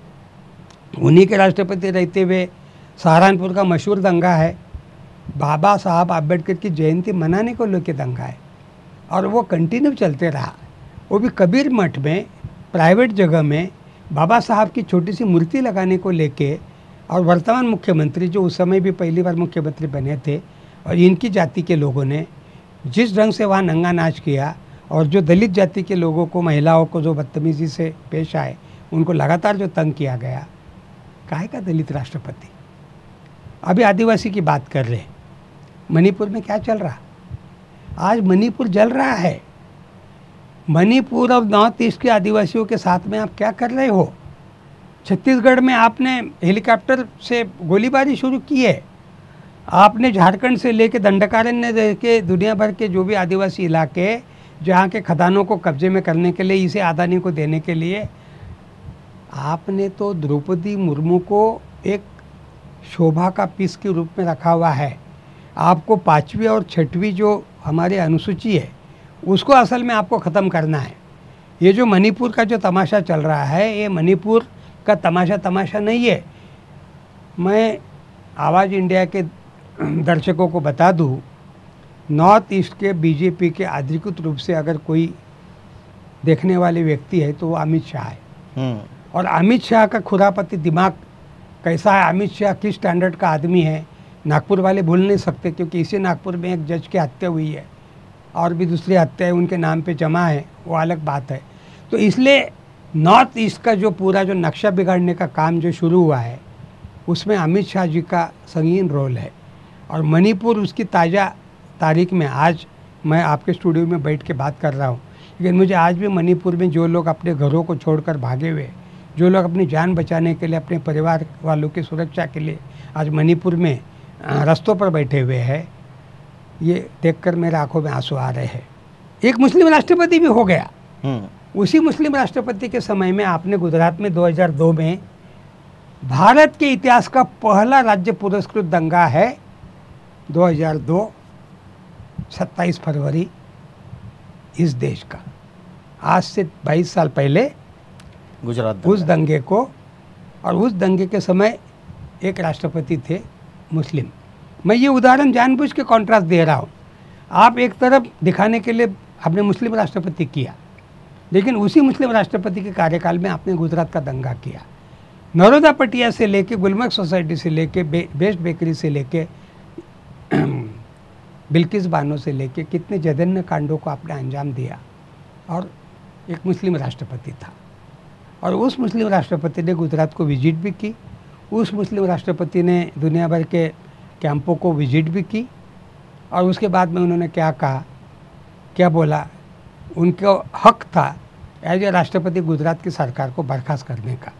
उन्हीं के राष्ट्रपति रहते हुए सहारनपुर का मशहूर दंगा है, बाबा साहब आम्बेडकर की जयंती मनाने को लेकर दंगा है, और वो कंटिन्यू चलते रहा। वो भी कबीर मठ में प्राइवेट जगह में बाबा साहब की छोटी सी मूर्ति लगाने को लेके, और वर्तमान मुख्यमंत्री जो उस समय भी पहली बार मुख्यमंत्री बने थे, और इनकी जाति के लोगों ने जिस ढंग से वहाँ नंगा नाच किया, और जो दलित जाति के लोगों को, महिलाओं को जो बदतमीज़ी से पेश आए, उनको लगातार जो तंग किया गया, काहे का दलित राष्ट्रपति। अभी आदिवासी की बात कर रहे हैं, मणिपुर में क्या चल रहा, आज मणिपुर जल रहा है। मणिपुर और नॉर्थ ईस्ट के आदिवासियों के साथ में आप क्या कर रहे हो। छत्तीसगढ़ में आपने हेलीकॉप्टर से गोलीबारी शुरू की है, आपने झारखंड से लेके दंडकारण्य लेके दुनिया भर के जो भी आदिवासी इलाके जहाँ के खदानों को कब्जे में करने के लिए, इसे अदानी को देने के लिए, आपने तो द्रौपदी मुर्मू को एक शोभा का पीस के रूप में रखा हुआ है। आपको 5वीं और 6वीं जो हमारी अनुसूची है उसको असल में आपको ख़त्म करना है। ये जो मणिपुर का जो तमाशा चल रहा है, ये मणिपुर का तमाशा नहीं है। मैं आवाज़ इंडिया के दर्शकों को बता दूं, नॉर्थ ईस्ट के बीजेपी के अधिकृत रूप से अगर कोई देखने वाले व्यक्ति है तो वो अमित शाह है। और अमित शाह का खुरापति दिमाग कैसा है, अमित शाह किस स्टैंडर्ड का आदमी है, नागपुर वाले भूल नहीं सकते, क्योंकि इसी नागपुर में एक जज की हत्या हुई है और भी दूसरी हत्याएं उनके नाम पे जमा है, वो अलग बात है। तो इसलिए नॉर्थ ईस्ट का जो पूरा जो नक्शा बिगाड़ने का काम जो शुरू हुआ है उसमें अमित शाह जी का संगीन रोल है। और मणिपुर उसकी ताज़ा तारीख में, आज मैं आपके स्टूडियो में बैठ के बात कर रहा हूँ, लेकिन मुझे आज भी मणिपुर में जो लोग अपने घरों को छोड़कर भागे हुए, जो लोग अपनी जान बचाने के लिए, अपने परिवार वालों की सुरक्षा के लिए आज मणिपुर में रास्तों पर बैठे हुए हैं, ये देखकर मेरे आंखों में आंसू आ रहे हैं। एक मुस्लिम राष्ट्रपति भी हो गया। उसी मुस्लिम राष्ट्रपति के समय में आपने गुजरात में 2002 में भारत के इतिहास का पहला राज्य पुरस्कृत दंगा है 2002 27 फरवरी इस देश का, आज से 22 साल पहले गुजरात उस दंगे को, और उस दंगे के समय एक राष्ट्रपति थे मुस्लिम। मैं ये उदाहरण जानबूझ के कॉन्ट्रास्ट दे रहा हूँ। आप एक तरफ दिखाने के लिए आपने मुस्लिम राष्ट्रपति किया, लेकिन उसी मुस्लिम राष्ट्रपति के कार्यकाल में आपने गुजरात का दंगा किया। नरोदा पटिया से लेके, गुलमर्ग सोसाइटी से लेके, बेस्ट बेकरी से लेके, बिल्किस बानो से लेके कितने जघन्य कांडों को आपने अंजाम दिया, और एक मुस्लिम राष्ट्रपति था। और उस मुस्लिम राष्ट्रपति ने गुजरात को विजिट भी की, उस मुस्लिम राष्ट्रपति ने दुनिया भर के कैंपों को विजिट भी की, और उसके बाद में उन्होंने क्या कहा, क्या बोला, उनको हक था एज ए राष्ट्रपति गुजरात की सरकार को बर्खास्त करने का।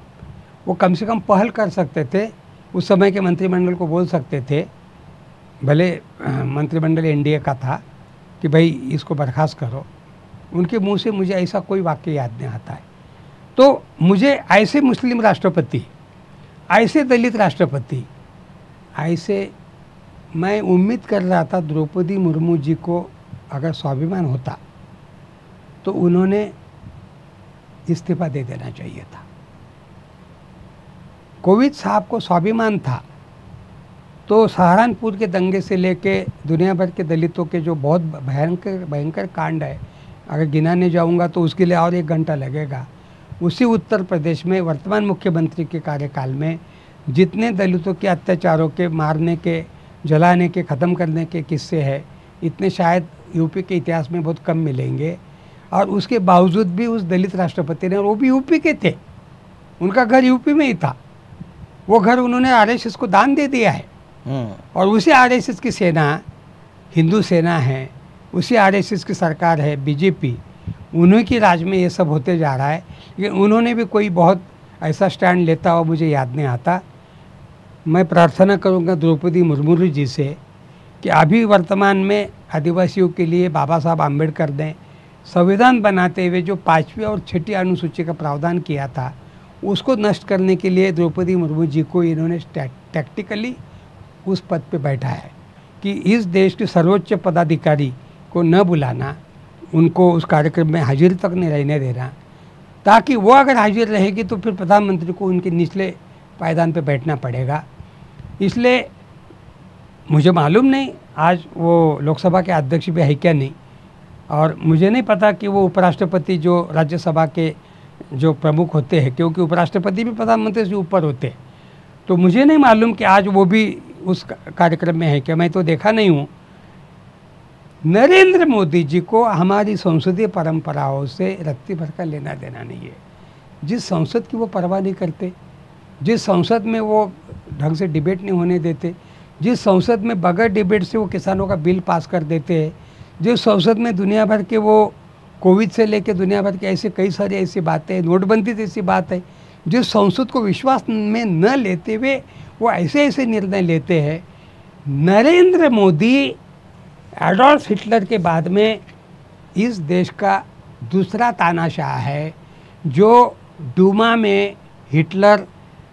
वो कम से कम पहल कर सकते थे, उस समय के मंत्रिमंडल को बोल सकते थे, भले मंत्रिमंडल एनडीए का था, कि भाई इसको बर्खास्त करो। उनके मुंह से मुझे ऐसा कोई वाक्य याद नहीं आता है। तो मुझे ऐसे मुस्लिम राष्ट्रपति, ऐसे दलित राष्ट्रपति, ऐसे, मैं उम्मीद कर रहा था द्रौपदी मुर्मू जी को अगर स्वाभिमान होता तो उन्होंने इस्तीफा दे देना चाहिए था। कोविंद साहब को स्वाभिमान था तो सहारनपुर के दंगे से लेके दुनिया भर के दलितों के जो बहुत भयंकर कांड है, अगर गिनाने जाऊंगा तो उसके लिए और 1 घंटा लगेगा। उसी उत्तर प्रदेश में वर्तमान मुख्यमंत्री के कार्यकाल में जितने दलितों के अत्याचारों के, मारने के, जलाने के, ख़त्म करने के किस्से हैं, इतने शायद यूपी के इतिहास में बहुत कम मिलेंगे। और उसके बावजूद भी उस दलित राष्ट्रपति ने, और वो भी यूपी के थे, उनका घर यूपी में ही था, वो घर उन्होंने आरएसएस को दान दे दिया है। और उसी आरएसएस की सेना हिंदू सेना है, उसी आरएसएस की सरकार है बीजेपी, उन्हीं की राज में ये सब होते जा रहा है। लेकिन उन्होंने भी कोई बहुत ऐसा स्टैंड लेता हुआ मुझे याद नहीं आता। मैं प्रार्थना करूंगा द्रौपदी मुर्मू जी से कि अभी वर्तमान में आदिवासियों के लिए बाबा साहब आम्बेडकर ने संविधान बनाते हुए जो 5वीं और 6ठी अनुसूची का प्रावधान किया था, उसको नष्ट करने के लिए द्रौपदी मुर्मू जी को इन्होंने टैक्टिकली उस पद पे बैठा है कि इस देश के सर्वोच्च पदाधिकारी को न बुलाना, उनको उस कार्यक्रम में हाजिर तक नहीं रहने देना, ताकि वो अगर हाजिर रहेगी तो फिर प्रधानमंत्री को उनके निचले पायदान पे बैठना पड़ेगा। इसलिए मुझे मालूम नहीं आज वो लोकसभा के अध्यक्ष भी है क्या नहीं, और मुझे नहीं पता कि वो उपराष्ट्रपति जो राज्यसभा के जो प्रमुख होते हैं, क्योंकि उपराष्ट्रपति भी प्रधानमंत्री से ऊपर होते हैं, तो मुझे नहीं मालूम कि आज वो भी उस कार्यक्रम में है क्या, मैं तो देखा नहीं हूँ। नरेंद्र मोदी जी को हमारी संसदीय परंपराओं से रत्ती भर का लेना देना नहीं है। जिस संसद की वो परवाह नहीं करते, जिस संसद में वो ढंग से डिबेट नहीं होने देते, जिस संसद में बगैर डिबेट से वो किसानों का बिल पास कर देते हैं, जिस संसद में दुनिया भर के वो कोविड से लेके दुनिया भर के ऐसे कई सारी ऐसी बातें, नोटबंदी जैसी बात है, जिस संसद को विश्वास में न लेते हुए वो ऐसे ऐसे निर्णय लेते हैं। नरेंद्र मोदी एडोल्फ हिटलर के बाद में इस देश का दूसरा तानाशाह है, जो डूमा में हिटलर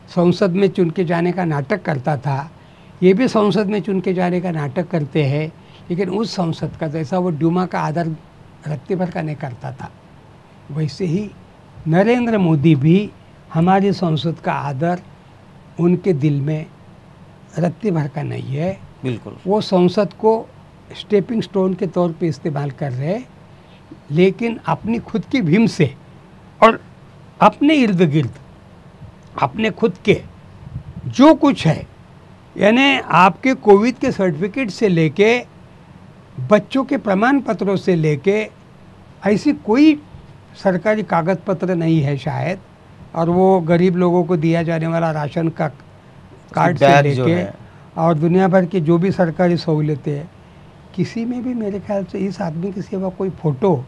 संसद में चुन के जाने का नाटक करता था, ये भी संसद में चुन के जाने का नाटक करते हैं, लेकिन उस संसद का जैसा वो डूमा का आदर रत्ती भर का नहीं करता था, वैसे ही नरेंद्र मोदी भी हमारी संसद का आदर उनके दिल में रत्ती भर का नहीं है। बिल्कुल, वो संसद को स्टेपिंग स्टोन के तौर पे इस्तेमाल कर रहे हैं, लेकिन अपनी खुद की भीम से और अपने इर्द गिर्द अपने खुद के जो कुछ है यानी आपके कोविड के सर्टिफिकेट से लेके बच्चों के प्रमाण पत्रों से लेके ऐसी कोई सरकारी कागज पत्र नहीं है शायद, और वो गरीब लोगों को दिया जाने वाला राशन का कार्ड से लेके और दुनिया भर की जो भी सरकारी सहूलतें हैं, किसी में भी मेरे ख्याल से इस आदमी के सिवा कोई फ़ोटो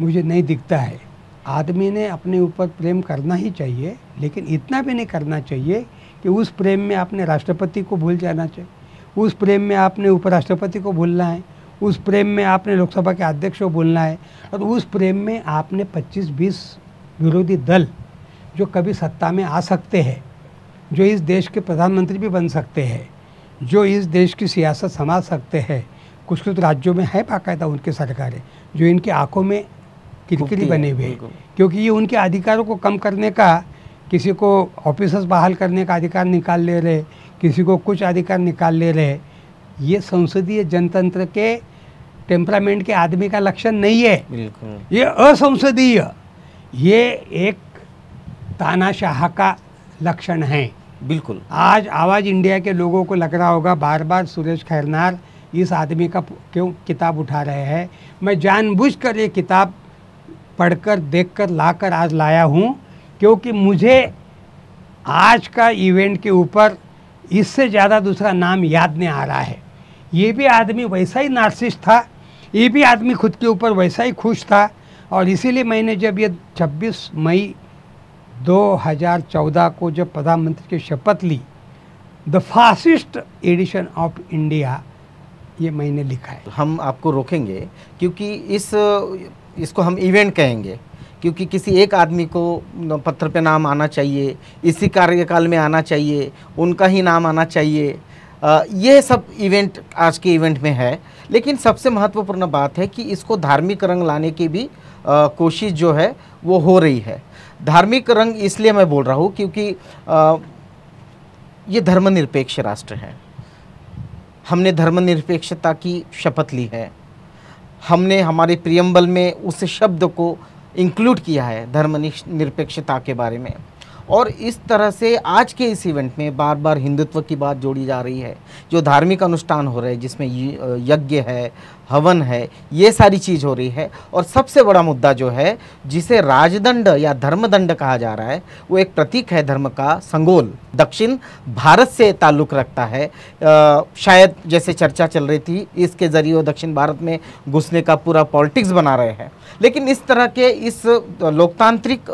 मुझे नहीं दिखता है। आदमी ने अपने ऊपर प्रेम करना ही चाहिए, लेकिन इतना भी नहीं करना चाहिए कि उस प्रेम में आपने राष्ट्रपति को भूल जाना चाहिए, उस प्रेम में आपने उपराष्ट्रपति को भूलना है, उस प्रेम में आपने लोकसभा के अध्यक्ष को भूलना है, और उस प्रेम में आपने 25-20 विरोधी दल जो कभी सत्ता में आ सकते हैं, जो इस देश के प्रधानमंत्री भी बन सकते हैं, जो इस देश की सियासत संभाल सकते हैं, कुछ कुछ राज्यों में है बाकायदा उनके सरकारें जो इनकी आंखों में किरकिरी बने हुए हैं, क्योंकि ये उनके अधिकारों को कम करने का, किसी को ऑफिसर्स बहाल करने का अधिकार निकाल ले रहे, किसी को कुछ अधिकार निकाल ले रहे। ये संसदीय जनतंत्र के टेम्परामेंट के आदमी का लक्षण नहीं है, ये असंसदीय, ये एक तानाशाह का लक्षण है। बिल्कुल। आज आवाज़ इंडिया के लोगों को लग रहा होगा बार बार सुरेश खैरनार इस आदमी का क्यों किताब उठा रहे हैं। मैं जानबूझकर ये किताब पढ़कर देखकर लाकर आज लाया हूँ, क्योंकि मुझे आज का इवेंट के ऊपर इससे ज़्यादा दूसरा नाम याद नहीं आ रहा है। ये भी आदमी वैसा ही नार्सिस्ट था, ये भी आदमी खुद के ऊपर वैसा ही खुश था, और इसीलिए मैंने जब ये 26 मई 2014 को जब प्रधानमंत्री की शपथ ली, the fascist edition of India, ये मैंने लिखा है। हम आपको रोकेंगे क्योंकि इसको हम इवेंट कहेंगे, क्योंकि किसी एक आदमी को पत्र पे नाम आना चाहिए, इसी कार्यकाल में आना चाहिए, उनका ही नाम आना चाहिए। ये सब इवेंट आज के इवेंट में है, लेकिन सबसे महत्वपूर्ण बात है कि इसको धार्मिक रंग लाने की भी कोशिश जो है वो हो रही है। धार्मिक रंग इसलिए मैं बोल रहा हूँ क्योंकि ये धर्मनिरपेक्ष राष्ट्र है। हमने धर्मनिरपेक्षता की शपथ ली है, हमने हमारे प्रियम्बल में उस शब्द को इंक्लूड किया है धर्मनिरपेक्षता के बारे में, और इस तरह से आज के इस इवेंट में बार बार हिंदुत्व की बात जोड़ी जा रही है। जो धार्मिक अनुष्ठान हो रहे हैं जिसमें यज्ञ है, हवन है, ये सारी चीज़ हो रही है। और सबसे बड़ा मुद्दा जो है जिसे राजदंड या धर्मदंड कहा जा रहा है, वो एक प्रतीक है धर्म का, संगोल, दक्षिण भारत से ताल्लुक़ रखता है। शायद जैसे चर्चा चल रही थी, इसके ज़रिए वो दक्षिण भारत में घुसने का पूरा पॉलिटिक्स बना रहे हैं। लेकिन इस तरह के इस लोकतांत्रिक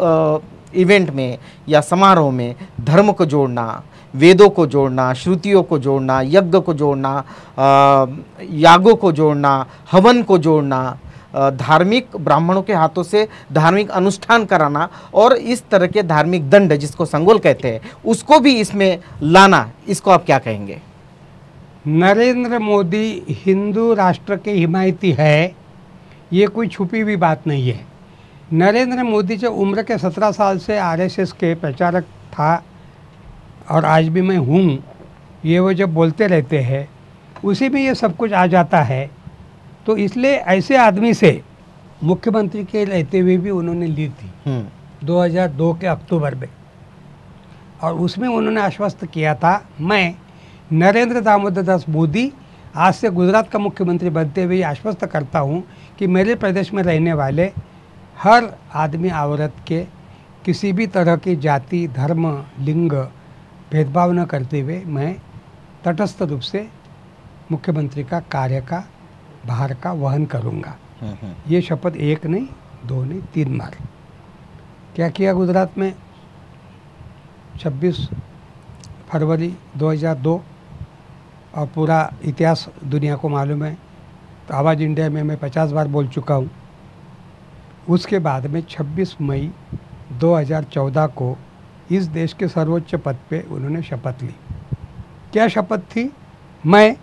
इवेंट में या समारोह में धर्म को जोड़ना, वेदों को जोड़ना, श्रुतियों को जोड़ना, यज्ञ को जोड़ना, यागों को जोड़ना, हवन को जोड़ना, धार्मिक ब्राह्मणों के हाथों से धार्मिक अनुष्ठान कराना, और इस तरह के धार्मिक दंड जिसको संगोल कहते हैं उसको भी इसमें लाना, इसको आप क्या कहेंगे? नरेंद्र मोदी हिंदू राष्ट्र के हिमायती है, ये कोई छुपी हुई बात नहीं है। नरेंद्र मोदी जो उम्र के 17 साल से आरएसएस के प्रचारक था, और आज भी मैं हूँ, ये वो जब बोलते रहते हैं उसी में ये सब कुछ आ जाता है। तो इसलिए ऐसे आदमी से मुख्यमंत्री के रहते हुए भी उन्होंने ली थी 2002 के अक्टूबर में, और उसमें उन्होंने आश्वस्त किया था, मैं नरेंद्र दामोदर दास मोदी आज से गुजरात का मुख्यमंत्री बनते हुए आश्वस्त करता हूँ कि मेरे प्रदेश में रहने वाले हर आदमी औरत के किसी भी तरह की जाति, धर्म, लिंग भेदभाव न करते हुए मैं तटस्थ रूप से मुख्यमंत्री का कार्य का भार का वहन करूँगा। ये शपथ 1 नहीं, 2 नहीं, 3 बार। क्या किया गुजरात में 26 फरवरी 2002, और पूरा इतिहास दुनिया को मालूम है। तो आवाज़ इंडिया में मैं 50 बार बोल चुका हूँ। उसके बाद में 26 मई 2014 को इस देश के सर्वोच्च पद पे उन्होंने शपथ ली। क्या शपथ थी? मैं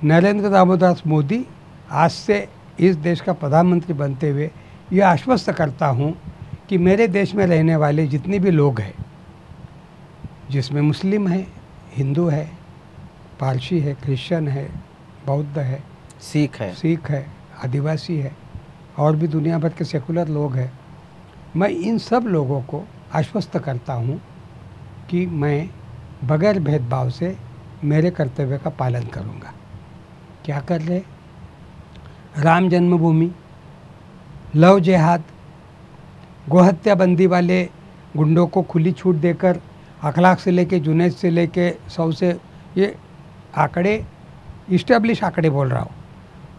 नरेंद्र दामोदर दास मोदी आज से इस देश का प्रधानमंत्री बनते हुए ये आश्वस्त करता हूँ कि मेरे देश में रहने वाले जितने भी लोग हैं, जिसमें मुस्लिम है, हिंदू है, पारसी है, क्रिश्चियन है, बौद्ध है, सिख है, आदिवासी है, और भी दुनिया भर के सेकुलर लोग हैं, मैं इन सब लोगों को आश्वस्त करता हूँ कि मैं बगैर भेदभाव से मेरे कर्तव्य का पालन करूँगा। क्या कर रहे? राम जन्मभूमि, लव जिहाद, गोहत्या बंदी वाले गुंडों को खुली छूट देकर अखलाक से लेके जुनैद से लेके 100 से, ये आंकड़े इस्टेब्लिश आंकड़े बोल रहा हूँ,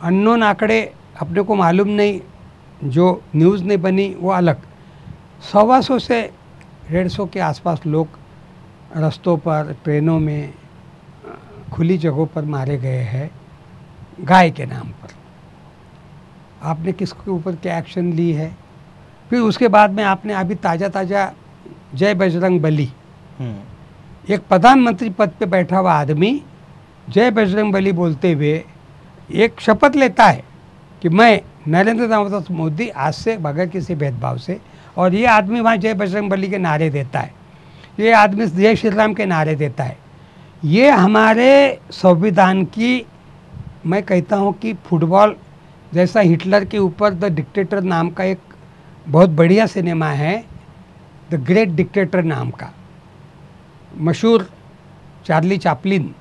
अननोन आंकड़े अपने को मालूम नहीं, जो न्यूज़ नहीं बनी वो अलग। 125 से 150 के आसपास लोग रास्तों पर, ट्रेनों में, खुली जगहों पर मारे गए हैं गाय के नाम पर। आपने किसके ऊपर क्या एक्शन ली है? फिर उसके बाद में आपने अभी ताज़ा जय बजरंग बली, एक प्रधानमंत्री पद पे बैठा हुआ आदमी जय बजरंग बली बोलते हुए एक शपथ लेता है कि मैं नरेंद्र दामोदर मोदी आज से बगैर किसी भेदभाव से, और ये आदमी वहाँ जय बजरंग बली के नारे देता है, ये आदमी जय श्री राम के नारे देता है। ये हमारे संविधान की, मैं कहता हूँ कि फुटबॉल जैसा हिटलर के ऊपर द डिक्टेटर नाम का एक बहुत बढ़िया सिनेमा है, द ग्रेट डिक्टेटर नाम का, मशहूर चार्ली चैपलिन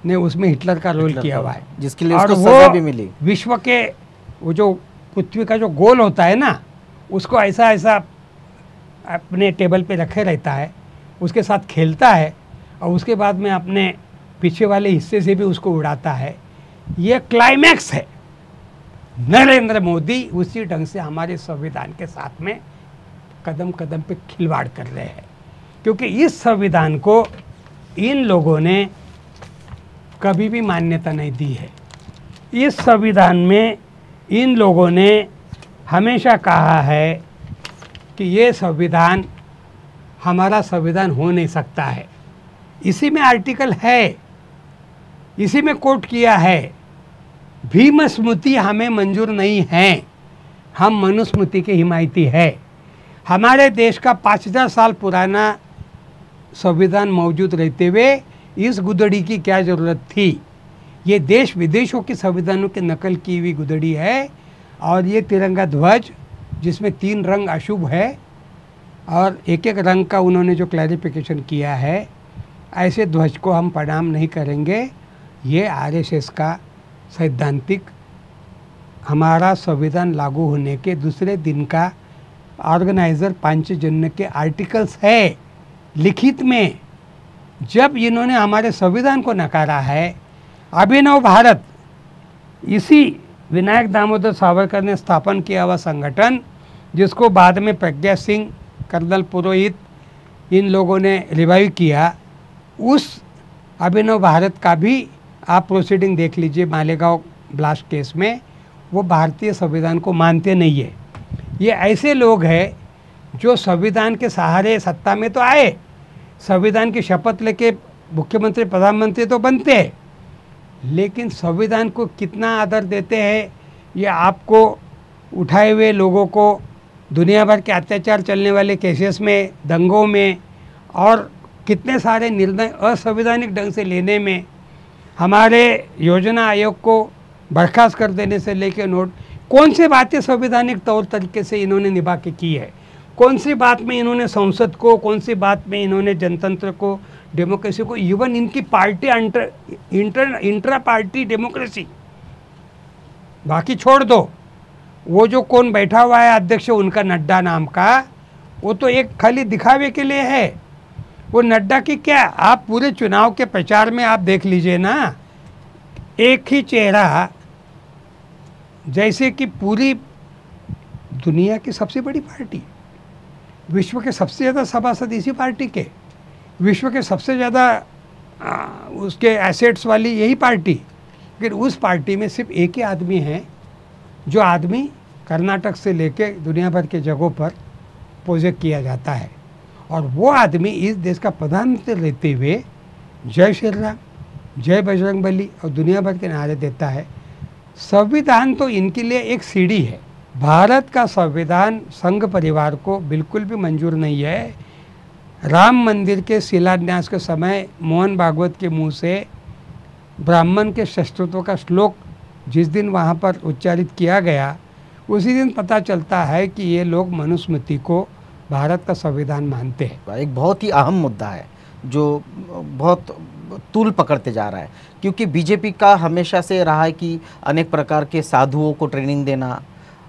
ने उसमें हिटलर का रोल किया हुआ है, जिसके लिए उसको सजा भी मिली। विश्व के वो जो पृथ्वी का जो गोल होता है ना, उसको ऐसा ऐसा अपने टेबल पे रखे रहता है, उसके साथ खेलता है और उसके बाद में अपने पीछे वाले हिस्से से भी उसको उड़ाता है। ये क्लाइमैक्स है। नरेंद्र मोदी उसी ढंग से हमारे संविधान के साथ में कदम कदम पे खिलवाड़ कर रहे हैं, क्योंकि इस संविधान को इन लोगों ने कभी भी मान्यता नहीं दी है। इस संविधान में इन लोगों ने हमेशा कहा है कि ये संविधान हमारा संविधान हो नहीं सकता है। इसी में आर्टिकल है, इसी में कोट किया है, भीम स्मृति हमें मंजूर नहीं है, हम मनुस्मृति के हिमायती है। हमारे देश का 5000 साल पुराना संविधान मौजूद रहते हुए इस गुदड़ी की क्या ज़रूरत थी? ये देश विदेशों के संविधानों की नकल की हुई गुदड़ी है। और ये तिरंगा ध्वज जिसमें 3 रंग अशुभ है और एक एक रंग का उन्होंने जो क्लैरिफिकेशन किया है, ऐसे ध्वज को हम प्रणाम नहीं करेंगे। ये आरएसएस का सैद्धांतिक, हमारा संविधान लागू होने के दूसरे दिन का ऑर्गेनाइज़र पांचजन्य के आर्टिकल्स है लिखित में। जब इन्होंने हमारे संविधान को नकारा है, अभिनव भारत, इसी विनायक दामोदर सावरकर ने स्थापन किया हुआ संगठन, जिसको बाद में प्रज्ञा सिंह, कर्नल पुरोहित, इन लोगों ने रिवाइव किया, उस अभिनव भारत का भी आप प्रोसीडिंग देख लीजिए मालेगांव ब्लास्ट केस में, वो भारतीय संविधान को मानते नहीं है। ये ऐसे लोग हैं जो संविधान के सहारे सत्ता में तो आए, संविधान की शपथ लेके मुख्यमंत्री प्रधानमंत्री तो बनते हैं, लेकिन संविधान को कितना आदर देते हैं ये आपको उठाए हुए लोगों को दुनिया भर के अत्याचार चलने वाले केसेस में, दंगों में और कितने सारे निर्णय असंवैधानिक ढंग से लेने में, हमारे योजना आयोग को बर्खास्त कर देने से लेकर नोट, कौन सी बातें संवैधानिक तौर तरीके से इन्होंने निभा के की है, कौन सी बात में इन्होंने संसद को, कौन सी बात में इन्होंने जनतंत्र को, डेमोक्रेसी को, इवन इनकी पार्टी इंट्रा पार्टी डेमोक्रेसी बाकी छोड़ दो, वो जो कौन बैठा हुआ है अध्यक्ष उनका नड्डा नाम का, वो तो एक खाली दिखावे के लिए है। वो नड्डा की क्या, आप पूरे चुनाव के प्रचार में आप देख लीजिए ना, एक ही चेहरा, जैसे कि पूरी दुनिया की सबसे बड़ी पार्टी, विश्व के सबसे ज़्यादा सभासद इसी पार्टी के, विश्व के सबसे ज़्यादा उसके एसेट्स वाली यही पार्टी, लेकिन उस पार्टी में सिर्फ एक ही आदमी है जो आदमी कर्नाटक से लेके दुनिया भर के जगहों पर प्रोजेक्ट किया जाता है, और वो आदमी इस देश का प्रधानमंत्री रहते हुए जय श्री राम, जय बजरंग बली और दुनिया भर के नारे देता है। संविधान तो इनके लिए एक सीढ़ी है। भारत का संविधान संघ परिवार को बिल्कुल भी मंजूर नहीं है। राम मंदिर के शिलान्यास के समय मोहन भागवत के मुंह से ब्राह्मण के शस्त्रों का श्लोक जिस दिन वहाँ पर उच्चारित किया गया, उसी दिन पता चलता है कि ये लोग मनुस्मृति को भारत का संविधान मानते हैं। एक बहुत ही अहम मुद्दा है जो बहुत तूल पकड़ते जा रहा है, क्योंकि बीजेपी का हमेशा से रहा है कि अनेक प्रकार के साधुओं को ट्रेनिंग देना,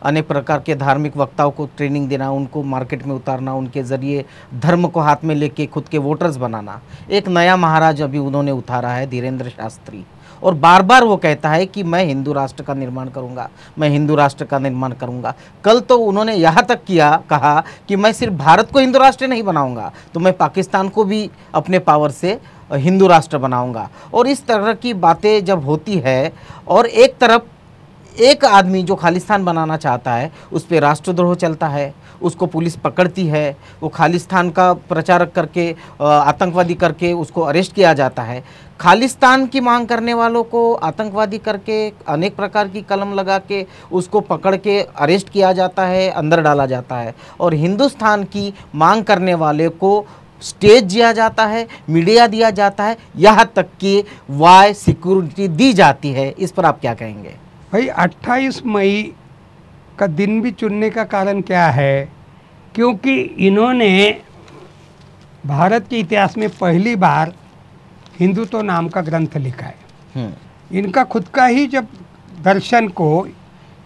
अनेक प्रकार के धार्मिक वक्ताओं को ट्रेनिंग देना, उनको मार्केट में उतारना, उनके ज़रिए धर्म को हाथ में लेके खुद के वोटर्स बनाना। एक नया महाराज अभी उन्होंने उतारा है, धीरेन्द्र शास्त्री, और बार बार वो कहता है कि मैं हिंदू राष्ट्र का निर्माण करूंगा, मैं हिंदू राष्ट्र का निर्माण करूंगा। कल तो उन्होंने यहाँ तक कहा कि मैं सिर्फ भारत को हिंदू राष्ट्र नहीं बनाऊंगा, तो मैं पाकिस्तान को भी अपने पावर से हिंदू राष्ट्र बनाऊंगा। और इस तरह की बातें जब होती है और एक तरफ एक आदमी जो खालिस्तान बनाना चाहता है उस पर राष्ट्रद्रोह चलता है, उसको पुलिस पकड़ती है, वो खालिस्तान का प्रचारक करके आतंकवादी करके उसको अरेस्ट किया जाता है। खालिस्तान की मांग करने वालों को आतंकवादी करके अनेक प्रकार की कलम लगा के उसको पकड़ के अरेस्ट किया जाता है, अंदर डाला जाता है। और हिंदुस्तान की मांग करने वाले को स्टेज दिया जाता है, मीडिया दिया जाता है, यहाँ तक कि वाई सिक्योरिटी दी जाती है। इस पर आप क्या कहेंगे? भाई 28 मई का दिन भी चुनने का कारण क्या है? क्योंकि इन्होंने भारत के इतिहास में पहली बार हिंदुत्व नाम का ग्रंथ लिखा है। इनका खुद का ही जब दर्शन को,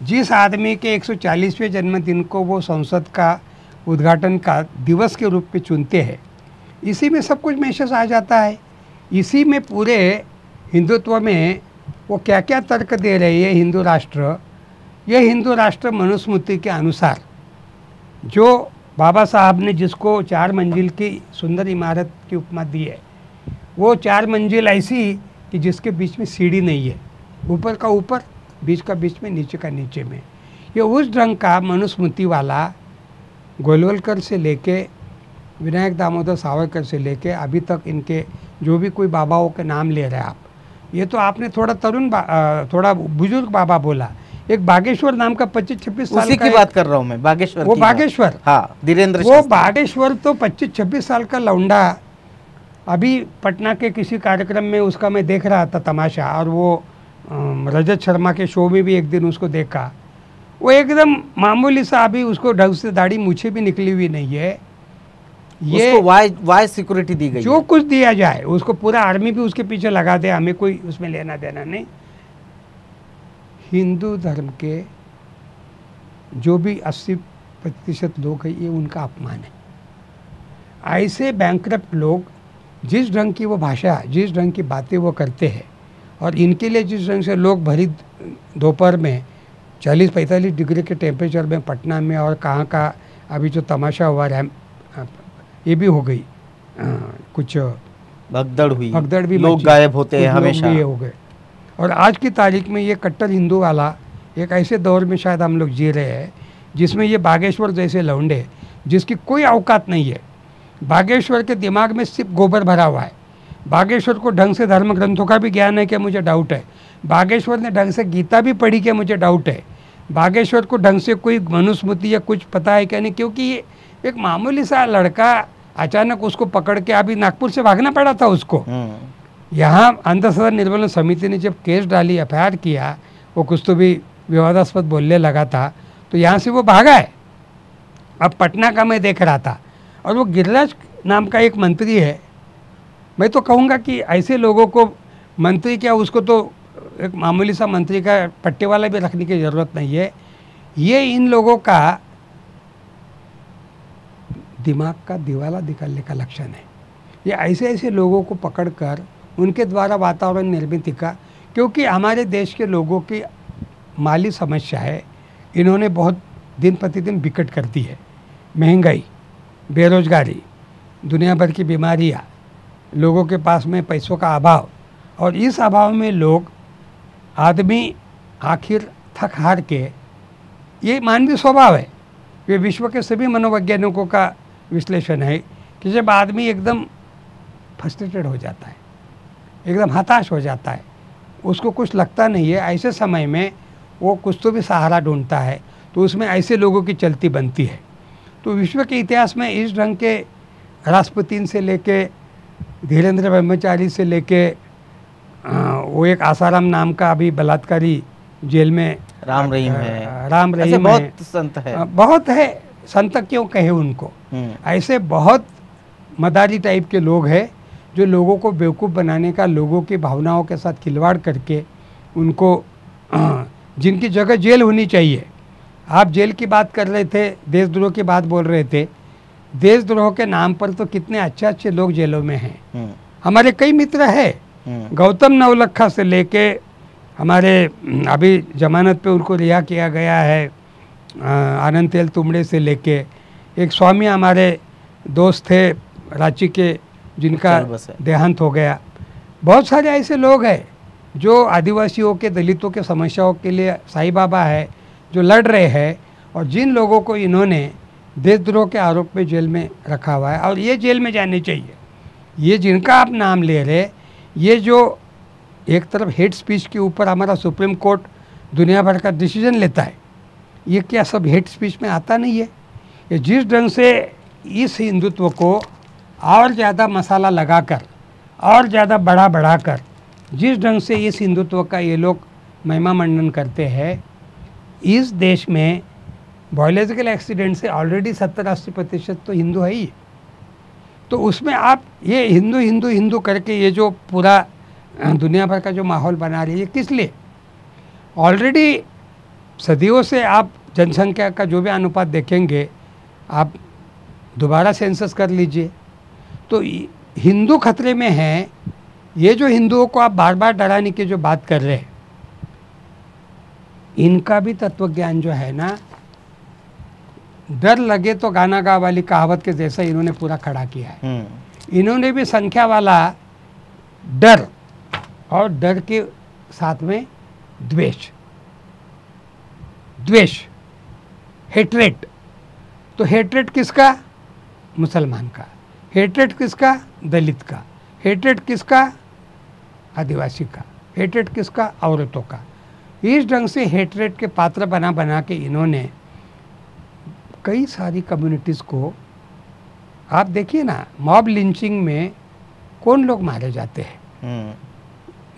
जिस आदमी के 140वें जन्मदिन को वो संसद का उद्घाटन का दिवस के रूप में चुनते हैं, इसी में सब कुछ मैसेज आ जाता है। इसी में पूरे हिंदुत्व में वो क्या क्या तर्क दे रहे हैं। हिंदू राष्ट्र, ये हिंदू राष्ट्र मनुस्मृति के अनुसार जो बाबा साहब ने जिसको 4 मंजिल की सुंदर इमारत की उपमा दी है, वो 4 मंजिल ऐसी कि जिसके बीच में सीढ़ी नहीं है, ऊपर का ऊपर, बीच का बीच में, नीचे का नीचे में। ये उस ढंग का मनुस्मृति वाला गोलवलकर से लेके विनायक दामोदर सावरकर से लेके अभी तक इनके जो भी कोई बाबाओं के नाम ले रहे हैं आप, ये तो आपने थोड़ा थोड़ा बुजुर्ग बाबा बोला। एक बागेश्वर नाम का 25-26 साल उसी की बात कर रहा हूँ मैं, बागेश्वर। वो बागेश्वर, हाँ, धीरेन्द्र वो बागेश्वर तो 25-26 साल का लौंडा अभी पटना के किसी कार्यक्रम में उसका मैं देख रहा था तमाशा, और वो रजत शर्मा के शो में भी एक दिन उसको देखा। वो एकदम मामूली सा, अभी उसको ढंग से दाढ़ी मूछें भी निकली हुई नहीं है। ये उसको वाई सिक्योरिटी दी गई, जो कुछ दिया जाए उसको, पूरा आर्मी भी उसके पीछे लगा दे, हमें कोई उसमें लेना देना नहीं। हिंदू धर्म के जो भी 80% लोग हैं, ये उनका अपमान है। ऐसे बैंकरप्ट लोग, जिस ढंग की वो भाषा, जिस ढंग की बातें वो करते हैं, और इनके लिए जिस ढंग से लोग भरी दोपहर में 40-45 डिग्री के टेम्परेचर में पटना में, और कहाँ का अभी जो तमाशा हुआ है, ये भी हो गई, कुछ भगदड़ हुई, भगदड़ भी, लोग गायब होते हैं हमेशा, ये हो गए। और आज की तारीख में ये कट्टर हिंदू वाला एक ऐसे दौर में शायद हम लोग जी रहे हैं जिसमें ये बागेश्वर जैसे लौंडे, जिसकी कोई औकात नहीं है, बागेश्वर के दिमाग में सिर्फ गोबर भरा हुआ है। बागेश्वर को ढंग से धर्म ग्रंथों का भी ज्ञान है क्या, मुझे डाउट है। बागेश्वर ने ढंग से गीता भी पढ़ी क्या, मुझे डाउट है। बागेश्वर को ढंग से कोई मनुस्मृति या कुछ पता है क्या नहीं, क्योंकि ये एक मामूली सा लड़का, अचानक उसको पकड़ के, अभी नागपुर से भागना पड़ा था उसको। यहाँ अंधश्रद्धा निर्मूलन समिति ने जब केस डाली, FIR किया, वो कुछ तो भी विवादास्पद बोलने लगा था, तो यहाँ से वो भागा है। अब पटना का मैं देख रहा था, और वो गिरिराज नाम का एक मंत्री है। मैं तो कहूँगा कि ऐसे लोगों को मंत्री क्या, उसको तो एक मामूली सा मंत्री का पट्टे वाला भी रखने की ज़रूरत नहीं है। ये इन लोगों का दिमाग का दिवाला निकालने का लक्षण है। ये ऐसे ऐसे लोगों को पकड़कर उनके द्वारा वातावरण निर्मित का, क्योंकि हमारे देश के लोगों की माली समस्या है, इन्होंने बहुत दिन प्रतिदिन विकट कर दी है। महंगाई, बेरोजगारी, दुनिया भर की बीमारियाँ, लोगों के पास में पैसों का अभाव, और इस अभाव में लोग, आदमी आखिर थक हार के, ये मानवीय स्वभाव है, ये विश्व के सभी मनोवैज्ञानिकों का विश्लेषण है कि जब आदमी एकदम फ्रस्ट्रेटेड हो जाता है, एकदम हताश हो जाता है, उसको कुछ लगता नहीं है, ऐसे समय में वो कुछ तो भी सहारा ढूंढता है, तो उसमें ऐसे लोगों की चलती बनती है। तो विश्व के इतिहास में इस ढंग के राष्ट्रपति से लेके धीरेन्द्र ब्रह्मचारी से लेके वो एक आसाराम नाम का अभी बलात्कारी जेल में, राम रहीम है, राम रहीम बहुत है, संत है, बहुत है, संत क्यों कहे उनको, ऐसे बहुत मदारी टाइप के लोग हैं जो लोगों को बेवकूफ़ बनाने का, लोगों की भावनाओं के साथ खिलवाड़ करके उनको जिनकी जगह जेल होनी चाहिए। आप जेल की बात कर रहे थे, देशद्रोह की बात बोल रहे थे। देशद्रोह के नाम पर तो कितने अच्छे अच्छे लोग जेलों में हैं। हमारे कई मित्र हैं, गौतम नवलखा से लेके हमारे अभी जमानत पे उनको रिहा किया गया है, आनंद तेल तुमड़े से लेके, एक स्वामी हमारे दोस्त थे रांची के जिनका देहांत हो गया। बहुत सारे ऐसे लोग हैं जो आदिवासियों के, दलितों के समस्याओं के लिए साईं बाबा है जो लड़ रहे हैं, और जिन लोगों को इन्होंने देशद्रोह के आरोप में जेल में रखा हुआ है और ये जेल में जाने चाहिए। ये जिनका आप नाम ले रहे, ये जो एक तरफ हेट स्पीच के ऊपर हमारा सुप्रीम कोर्ट दुनिया भर का डिसीजन लेता है, ये क्या सब हेट स्पीच में आता नहीं है? ये जिस ढंग से इस हिंदुत्व को और ज़्यादा मसाला लगाकर और ज़्यादा बढ़ाकर जिस ढंग से इस हिंदुत्व का ये लोग महिमा मंडन करते हैं, इस देश में बायोलॉजिकल एक्सीडेंट से ऑलरेडी 70-80% तो हिंदू है ही। तो उसमें आप ये हिंदू हिंदू हिंदू करके ये जो पूरा दुनिया भर का जो माहौल बना रही है, किस लिए? ऑलरेडी सदियों से आप जनसंख्या का जो भी अनुपात देखेंगे, आप दोबारा सेंसस कर लीजिए, तो हिंदू खतरे में हैं। ये जो हिंदुओं को आप बार बार डराने की जो बात कर रहे हैं, इनका भी तत्व ज्ञान जो है ना, डर लगे तो गाना गा वाली कहावत के जैसा इन्होंने पूरा खड़ा किया है। इन्होंने भी संख्या वाला डर और डर के साथ में द्वेष, हेट्रेट। तो हेट्रेट किसका? मुसलमान का। हेट्रेट किसका? दलित का। हेट्रेट किसका? आदिवासी का। हेट्रेट किसका? औरतों का। इस ढंग से हेट्रेट के पात्र बना के इन्होंने कई सारी कम्युनिटीज़ को, आप देखिए ना, मॉब लिंचिंग में कौन लोग मारे जाते हैं,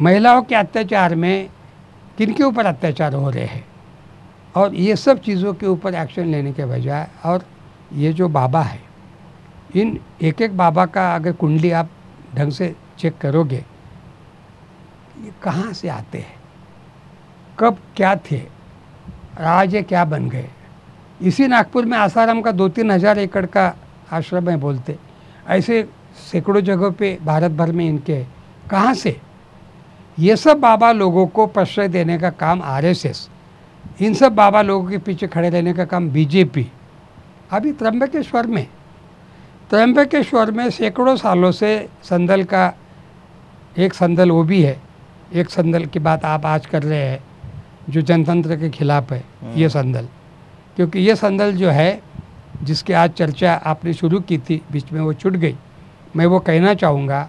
महिलाओं के अत्याचार में किनके ऊपर अत्याचार हो रहे हैं, और ये सब चीज़ों के ऊपर एक्शन लेने के बजाय, और ये जो बाबा है, इन एक एक बाबा का अगर कुंडली आप ढंग से चेक करोगे, ये कहाँ से आते हैं, कब क्या थे, आज ये क्या बन गए। इसी नागपुर में आसाराम का 2-3 हज़ार एकड़ का आश्रम है बोलते, ऐसे सैकड़ों जगहों पे भारत भर में इनके, कहाँ से? ये सब बाबा लोगों को प्रश्रय देने का काम आरएसएस, इन सब बाबा लोगों के पीछे खड़े रहने का काम बीजेपी। अभी त्र्यंबकेश्वर में सैकड़ों सालों से संदल का एक संदल वो भी है, एक संदल की बात आप आज कर रहे हैं जो जनतंत्र के खिलाफ है, ये संदल, क्योंकि ये संदल जो है जिसकी आज चर्चा आपने शुरू की थी, बीच में वो छूट गई। मैं वो कहना चाहूँगा,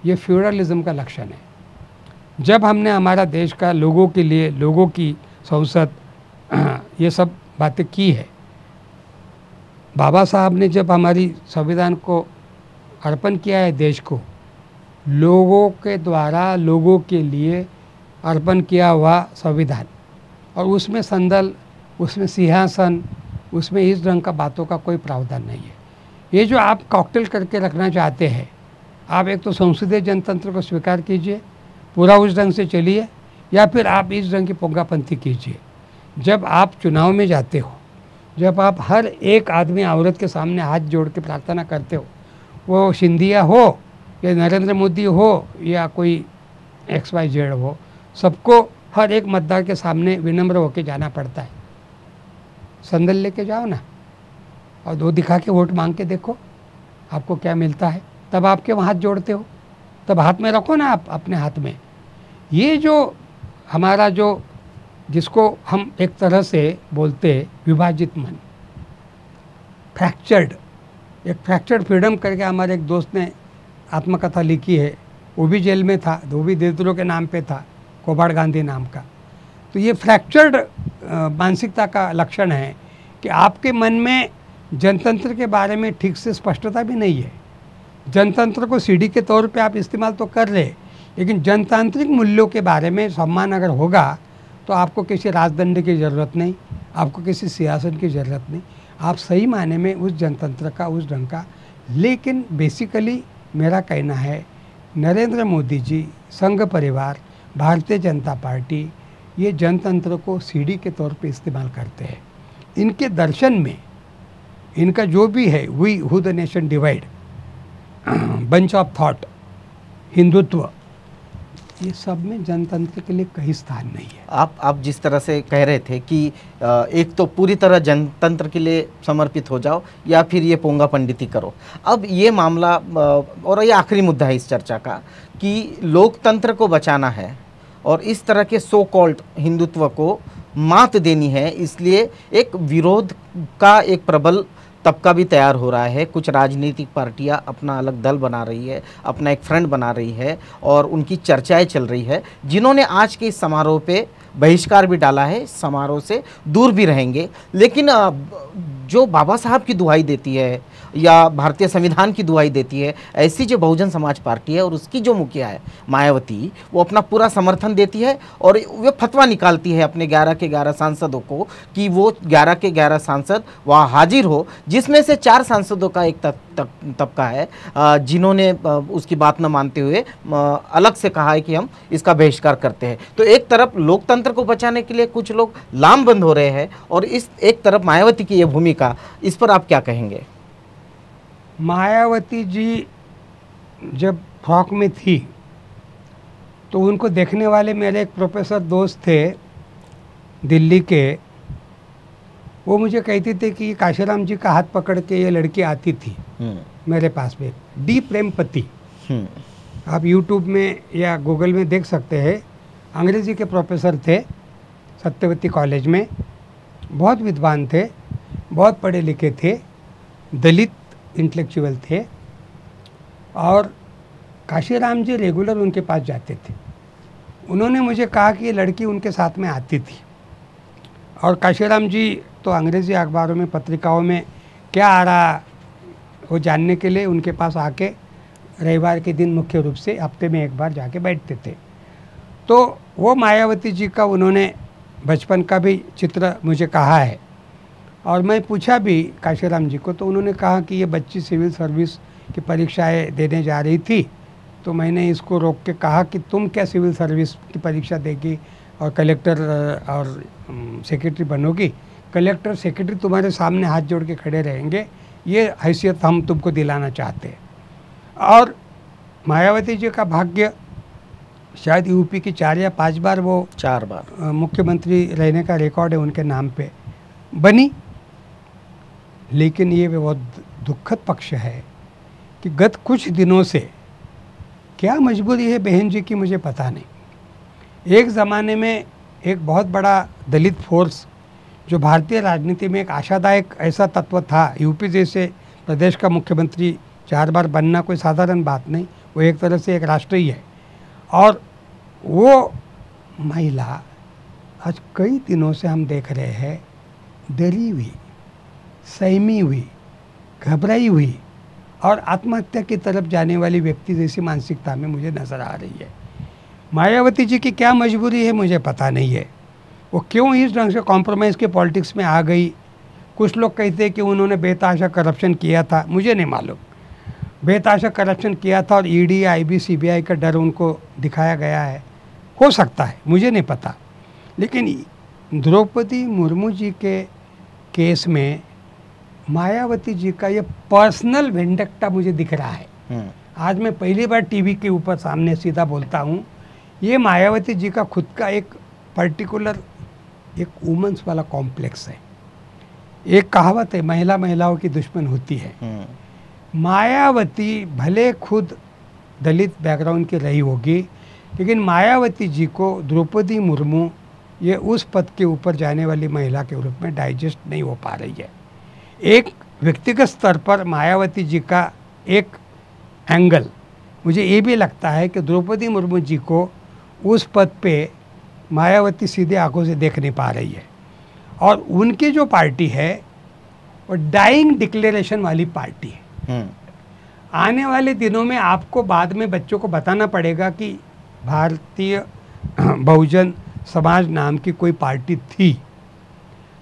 ये फ्यूडलिज्म का लक्षण है। जब हमने हमारा देश का लोगों के लिए, लोगों की संसद, ये सब बातें की है, बाबा साहब ने जब हमारी संविधान को अर्पण किया है देश को, लोगों के द्वारा लोगों के लिए अर्पण किया हुआ संविधान, और उसमें संदल, उसमें सिंहासन, उसमें इस ढंग का बातों का कोई प्रावधान नहीं है। ये जो आप कॉकटेल करके रखना चाहते हैं, आप एक तो संसदीय जनतंत्र को स्वीकार कीजिए, पूरा उस ढंग से चलिए, या फिर आप इस ढंग की पोंगापंथी कीजिए। जब आप चुनाव में जाते हो, जब आप हर एक आदमी औरत के सामने हाथ जोड़ के प्रार्थना करते हो, वो सिंधिया हो या नरेंद्र मोदी हो या कोई XYZ हो, सबको हर एक मतदार के सामने विनम्र होकर जाना पड़ता है। संदल लेके जाओ ना, और दो दिखा के वोट मांग के देखो आपको क्या मिलता है, तब आपके वहाँ हाथ जोड़ते हो, तब हाथ में रखो ना आप अपने हाथ में। ये जो हमारा जो, जिसको हम एक तरह से बोलते विभाजित मन, फ्रैक्चर्ड फ्रीडम करके हमारे एक दोस्त ने आत्मकथा लिखी है, वो भी जेल में था, वो भी देशद्रोह के नाम पे था, कोबाड़ गांधी नाम का। तो ये फ्रैक्चर्ड मानसिकता का लक्षण है कि आपके मन में जनतंत्र के बारे में ठीक से स्पष्टता भी नहीं है। जनतंत्र को सीढ़ी के तौर पे आप इस्तेमाल तो कर रहे, लेकिन जनतांत्रिक मूल्यों के बारे में सम्मान अगर होगा तो आपको किसी राजदंड की ज़रूरत नहीं, आपको किसी सियासत की ज़रूरत नहीं, आप सही मायने में उस जनतंत्र का, उस ढंग का। लेकिन बेसिकली मेरा कहना है नरेंद्र मोदी जी, संघ परिवार, भारतीय जनता पार्टी ये जनतंत्र को सीढ़ी के तौर पे इस्तेमाल करते हैं। इनके दर्शन में इनका जो भी है, we who the nation divide, bunch of thought, Hindutva, ये सब में जनतंत्र के लिए कहीं स्थान नहीं है। आप जिस तरह से कह रहे थे कि एक तो पूरी तरह जनतंत्र के लिए समर्पित हो जाओ या फिर ये पोंगा पंडिती करो। अब ये मामला और ये आखिरी मुद्दा है इस चर्चा का कि लोकतंत्र को बचाना है और इस तरह के सो कॉल्ड हिंदुत्व को मात देनी है, इसलिए एक विरोध का एक प्रबल तबका भी तैयार हो रहा है। कुछ राजनीतिक पार्टियां अपना अलग दल बना रही है, अपना एक फ्रंट बना रही है और उनकी चर्चाएं चल रही है, जिन्होंने आज के इस समारोह पे बहिष्कार भी डाला है, समारोह से दूर भी रहेंगे। लेकिन जो बाबा साहब की दुहाई देती है या भारतीय संविधान की दुहाई देती है, ऐसी जो बहुजन समाज पार्टी है और उसकी जो मुखिया है मायावती, वो अपना पूरा समर्थन देती है और वे फतवा निकालती है अपने 11 के 11 सांसदों को कि वो 11 के 11 सांसद वहाँ हाजिर हो, जिसमें से 4 सांसदों का एक तबका है जिन्होंने उसकी बात न मानते हुए अलग से कहा है कि हम इसका बहिष्कार करते हैं। तो एक तरफ लोकतंत्र को बचाने के लिए कुछ लोग लामबंद हो रहे हैं और इस एक तरफ मायावती की ये भूमिका, इस पर आप क्या कहेंगे? मायावती जी जब फ्रॉक में थी तो उनको देखने वाले मेरे एक प्रोफेसर दोस्त थे दिल्ली के, वो मुझे कहते थे कि काशीराम जी का हाथ पकड़ के ये लड़की आती थी मेरे पास में, डी प्रेमपति। आप यूट्यूब में या गूगल में देख सकते हैं। अंग्रेजी के प्रोफेसर थे सत्यवती कॉलेज में, बहुत विद्वान थे, बहुत पढ़े लिखे थे, दलित इंटेलेक्चुअल थे और काशीराम जी रेगुलर उनके पास जाते थे। उन्होंने मुझे कहा कि ये लड़की उनके साथ में आती थी और काशीराम जी तो अंग्रेज़ी अखबारों में, पत्रिकाओं में क्या आ रहा वो जानने के लिए उनके पास आके रविवार के दिन मुख्य रूप से हफ्ते में एक बार जाके बैठते थे। तो वो मायावती जी का उन्होंने बचपन का भी चित्र मुझे कहा है और मैं पूछा भी काशीराम जी को, तो उन्होंने कहा कि ये बच्ची सिविल सर्विस की परीक्षाएं देने जा रही थी, तो मैंने इसको रोक के कहा कि तुम क्या सिविल सर्विस की परीक्षा देगी और कलेक्टर और सेक्रेटरी बनोगी? कलेक्टर सेक्रेटरी तुम्हारे सामने हाथ जोड़ के खड़े रहेंगे, ये हैसियत हम तुमको दिलाना चाहते हैं। और मायावती जी का भाग्य, शायद यूपी की 4 या 5 बार वो 4 बार मुख्यमंत्री रहने का रिकॉर्ड है उनके नाम पे, बनी। लेकिन ये बहुत दुखद पक्ष है कि गत कुछ दिनों से क्या मजबूरी है बहन जी की मुझे पता नहीं। एक ज़माने में एक बहुत बड़ा दलित फोर्स जो भारतीय राजनीति में एक आशादायक ऐसा तत्व था, यूपी जैसे प्रदेश का मुख्यमंत्री 4 बार बनना कोई साधारण बात नहीं, वो एक तरह से एक राष्ट्र ही है। और वो महिला आज कई दिनों से हम देख रहे हैं डरी हुई, सहमी हुई, घबराई हुई और आत्महत्या की तरफ जाने वाली व्यक्ति जैसी मानसिकता में मुझे नज़र आ रही है। मायावती जी की क्या मजबूरी है मुझे पता नहीं है, वो क्यों इस ढंग से कॉम्प्रोमाइज़ के पॉलिटिक्स में आ गई। कुछ लोग कहते हैं कि उन्होंने बेतहाशा करप्शन किया था, मुझे नहीं मालूम। बेतहाशा करप्शन किया था और ईडी, आईबी, सीबीआई का डर उनको दिखाया गया है, हो सकता है, मुझे नहीं पता। लेकिन द्रौपदी मुर्मू जी के केस में मायावती जी का ये पर्सनल वेंडक्टा मुझे दिख रहा है। आज मैं पहली बार टीवी के ऊपर सामने सीधा बोलता हूँ, ये मायावती जी का खुद का एक पर्टिकुलर एक वुमेन्स वाला कॉम्प्लेक्स है। एक कहावत है, महिला महिलाओं की दुश्मन होती है। मायावती भले खुद दलित बैकग्राउंड की रही होगी, लेकिन मायावती जी को द्रौपदी मुर्मू ये उस पद के ऊपर जाने वाली महिला के रूप में डाइजेस्ट नहीं हो पा रही है। एक व्यक्तिगत स्तर पर मायावती जी का एक एंगल, मुझे ये भी लगता है कि द्रौपदी मुर्मू जी को उस पद पे मायावती सीधे आंखों से देख नहीं पा रही है। और उनकी जो पार्टी है वो डाइंग डिक्लेरेशन वाली पार्टी है। आने वाले दिनों में आपको बाद में बच्चों को बताना पड़ेगा कि भारतीय बहुजन समाज नाम की कोई पार्टी थी।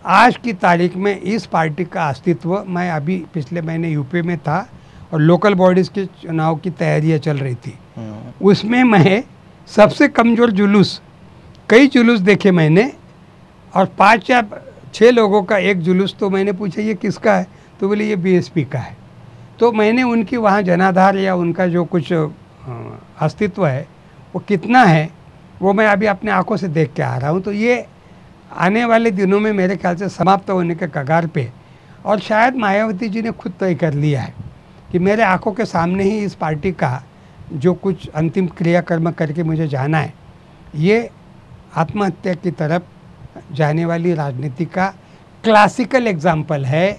आज की तारीख में इस पार्टी का अस्तित्व, मैं अभी पिछले महीने यूपी में था और लोकल बॉडीज़ के चुनाव की तैयारियां चल रही थी। उसमें मैं सबसे कमज़ोर जुलूस, कई जुलूस देखे मैंने, और 5 या 6 लोगों का एक जुलूस, तो मैंने पूछा ये किसका है, तो बोले ये बीएसपी का है। तो मैंने उनकी वहाँ जनाधार या उनका जो कुछ अस्तित्व है वो कितना है वो मैं अभी अपने आंखों से देख के आ रहा हूँ। तो ये आने वाले दिनों में मेरे ख्याल से समाप्त होने के कगार पे, और शायद मायावती जी ने खुद तय कर लिया है कि मेरे आंखों के सामने ही इस पार्टी का जो कुछ अंतिम क्रियाकर्म करके मुझे जाना है, ये आत्महत्या की तरफ जाने वाली राजनीति का क्लासिकल एग्जाम्पल है।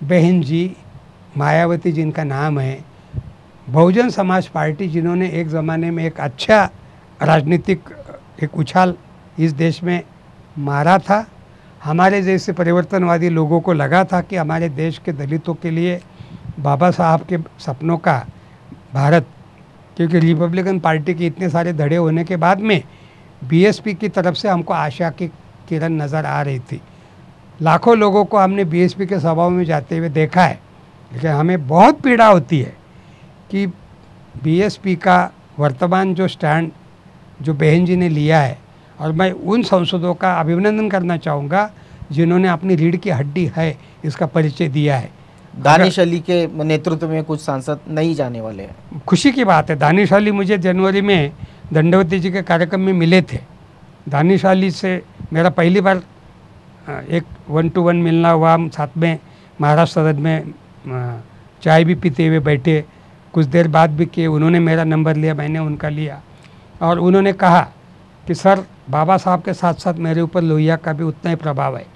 बहन जी मायावती जिनका नाम है, बहुजन समाज पार्टी जिन्होंने एक ज़माने में एक अच्छा राजनीतिक एक उछाल इस देश में मारा था। हमारे जैसे परिवर्तनवादी लोगों को लगा था कि हमारे देश के दलितों के लिए बाबा साहब के सपनों का भारत, क्योंकि रिपब्लिकन पार्टी के इतने सारे धड़े होने के बाद में बीएसपी की तरफ से हमको आशा की किरण नज़र आ रही थी। लाखों लोगों को हमने बीएसपी के सभाओं में जाते हुए देखा है, लेकिन हमें बहुत पीड़ा होती है कि बीएसपी का वर्तमान जो स्टैंड जो बहन जी ने लिया है, और मैं उन सांसदों का अभिनंदन करना चाहूँगा जिन्होंने अपनी रीढ़ की हड्डी है इसका परिचय दिया है। दानिश अली के नेतृत्व में कुछ सांसद नहीं जाने वाले हैं। खुशी की बात है। दानिश अली मुझे जनवरी में दंडवती जी के कार्यक्रम में मिले थे। दानिश अली से मेरा पहली बार एक 1-to-1 मिलना हुआ। हम साथ में महाराष्ट्र सदन में चाय भी पीते हुए बैठे, कुछ देर बाद भी कि उन्होंने मेरा नंबर लिया, मैंने उनका लिया, और उन्होंने कहा कि सर बाबा साहब के साथ साथ मेरे ऊपर लोहिया का भी उतना ही प्रभाव है,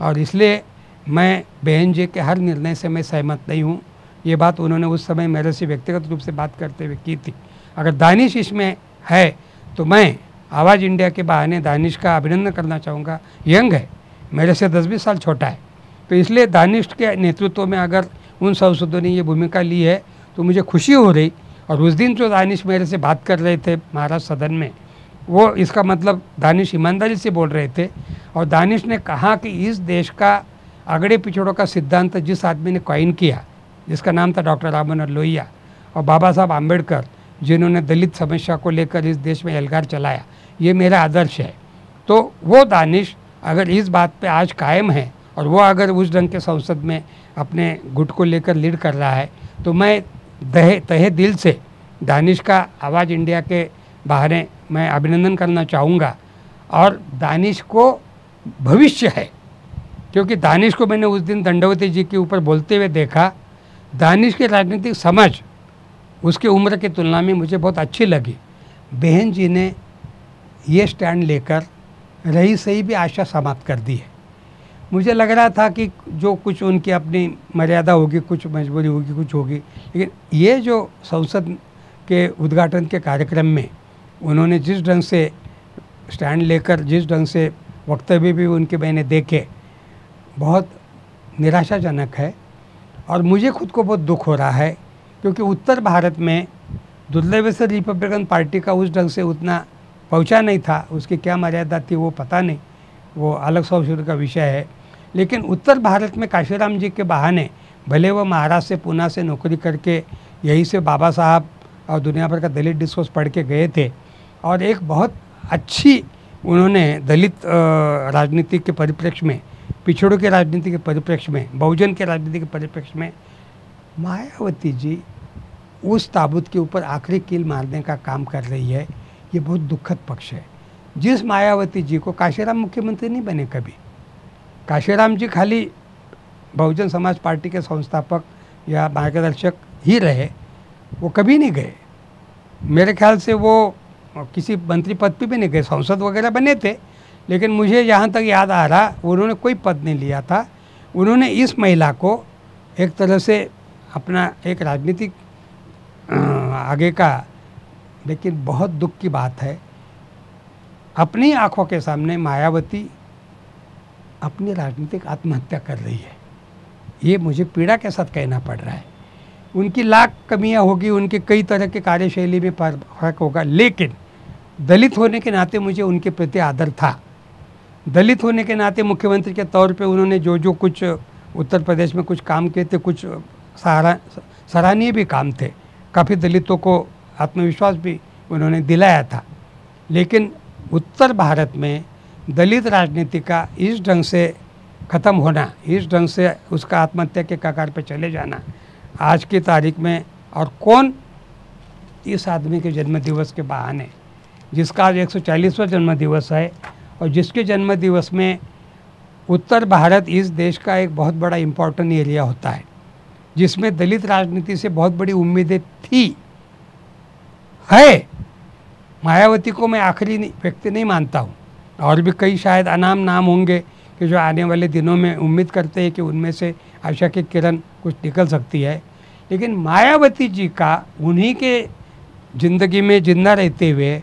और इसलिए मैं बहन जी के हर निर्णय से मैं सहमत नहीं हूँ। ये बात उन्होंने उस समय मेरे से व्यक्तिगत रूप से बात करते हुए की थी। अगर दानिश इसमें है तो मैं आवाज़ इंडिया के बहाने दानिश का अभिनंदन करना चाहूँगा। यंग है, मेरे से 10-20 साल छोटा है, तो इसलिए दानिश के नेतृत्व में अगर उन सांसदों ने ये भूमिका ली है तो मुझे खुशी हो रही। और उस दिन जो दानिश मेरे से बात कर रहे थे महाराष्ट्र सदन में, वो इसका मतलब दानिश ईमानदारी से बोल रहे थे, और दानिश ने कहा कि इस देश का अगड़े पिछड़ों का सिद्धांत जिस आदमी ने कॉइन किया, जिसका नाम था डॉक्टर राम मनोहर लोहिया, और बाबा साहब आम्बेडकर जिन्होंने दलित समस्या को लेकर इस देश में एल्गार चलाया, ये मेरा आदर्श है। तो वो दानिश अगर इस बात पे आज कायम है, और वो अगर उस ढंग के संसद में अपने गुट को लेकर लीड कर रहा है, तो मैं तहे दिल से दानिश का आवाज़ इंडिया के बहाने मैं अभिनंदन करना चाहूँगा। और दानिश को भविष्य है, क्योंकि दानिश को मैंने उस दिन दंडवती जी के ऊपर बोलते हुए देखा। दानिश की राजनीतिक समझ उसकी उम्र की तुलना में मुझे बहुत अच्छी लगी। बहन जी ने ये स्टैंड लेकर रही सही भी आशा समाप्त कर दी है। मुझे लग रहा था कि जो कुछ उनकी अपनी मर्यादा होगी, कुछ मजबूरी होगी, कुछ होगी, लेकिन ये जो संसद के उद्घाटन के कार्यक्रम में उन्होंने जिस ढंग से स्टैंड लेकर, जिस ढंग से वक्तव्य भी उनके मैंने देखे, बहुत निराशाजनक है। और मुझे खुद को बहुत दुख हो रहा है, क्योंकि उत्तर भारत में दुर्लभ से रिपब्लिकन पार्टी का उस ढंग से उतना पहुंचा नहीं था। उसकी क्या मर्यादा थी वो पता नहीं, वो अलग संशोधन का विषय है। लेकिन उत्तर भारत में काशीराम जी के बहाने, भले वो महाराष्ट्र से पूना से नौकरी करके यहीं से बाबा साहब और दुनिया भर का दलित डिस्कोर्स पढ़ के गए थे, और एक बहुत अच्छी उन्होंने दलित राजनीति के परिप्रेक्ष्य में, पिछड़ों के राजनीति के परिप्रेक्ष्य में, बहुजन के राजनीति के परिप्रेक्ष्य में मायावती जी उस ताबूत के ऊपर आखिरी कील मारने का काम कर रही है। ये बहुत दुखद पक्ष है। जिस मायावती जी को काशीराम मुख्यमंत्री नहीं बने कभी, काशीराम जी खाली बहुजन समाज पार्टी के संस्थापक या मार्गदर्शक ही रहे, वो कभी नहीं गए। मेरे ख्याल से वो किसी मंत्री पद पे भी नहीं गए, सांसद वगैरह बने थे, लेकिन मुझे यहाँ तक याद आ रहा उन्होंने कोई पद नहीं लिया था। उन्होंने इस महिला को एक तरह से अपना एक राजनीतिक आगे का, लेकिन बहुत दुख की बात है, अपनी आंखों के सामने मायावती अपनी राजनीतिक आत्महत्या कर रही है। ये मुझे पीड़ा के साथ कहना पड़ रहा है। उनकी लाख कमियां होगी, उनके कई तरह के कार्यशैली में फर्क होगा, लेकिन दलित होने के नाते मुझे उनके प्रति आदर था। दलित होने के नाते मुख्यमंत्री के तौर पे उन्होंने जो जो कुछ उत्तर प्रदेश में कुछ काम किए थे, कुछ सराहनीय भी काम थे। काफ़ी दलितों को आत्मविश्वास भी उन्होंने दिलाया था। लेकिन उत्तर भारत में दलित राजनीति का इस ढंग से ख़त्म होना, इस ढंग से उसका आत्महत्या के कगार पर चले जाना आज की तारीख में, और कौन इस आदमी के जन्मदिवस के बहाने, जिसका आज 140वां जन्मदिवस है और जिसके जन्मदिवस में उत्तर भारत इस देश का एक बहुत बड़ा इम्पोर्टेंट एरिया होता है, जिसमें दलित राजनीति से बहुत बड़ी उम्मीदें थी, है। मायावती को मैं आखिरी व्यक्ति नहीं मानता हूँ, और भी कई शायद अनाम नाम होंगे कि जो आने वाले दिनों में उम्मीद करते हैं कि उनमें से आशा की किरण कुछ निकल सकती है। लेकिन मायावती जी का उन्हीं के ज़िंदगी में जिंदा रहते हुए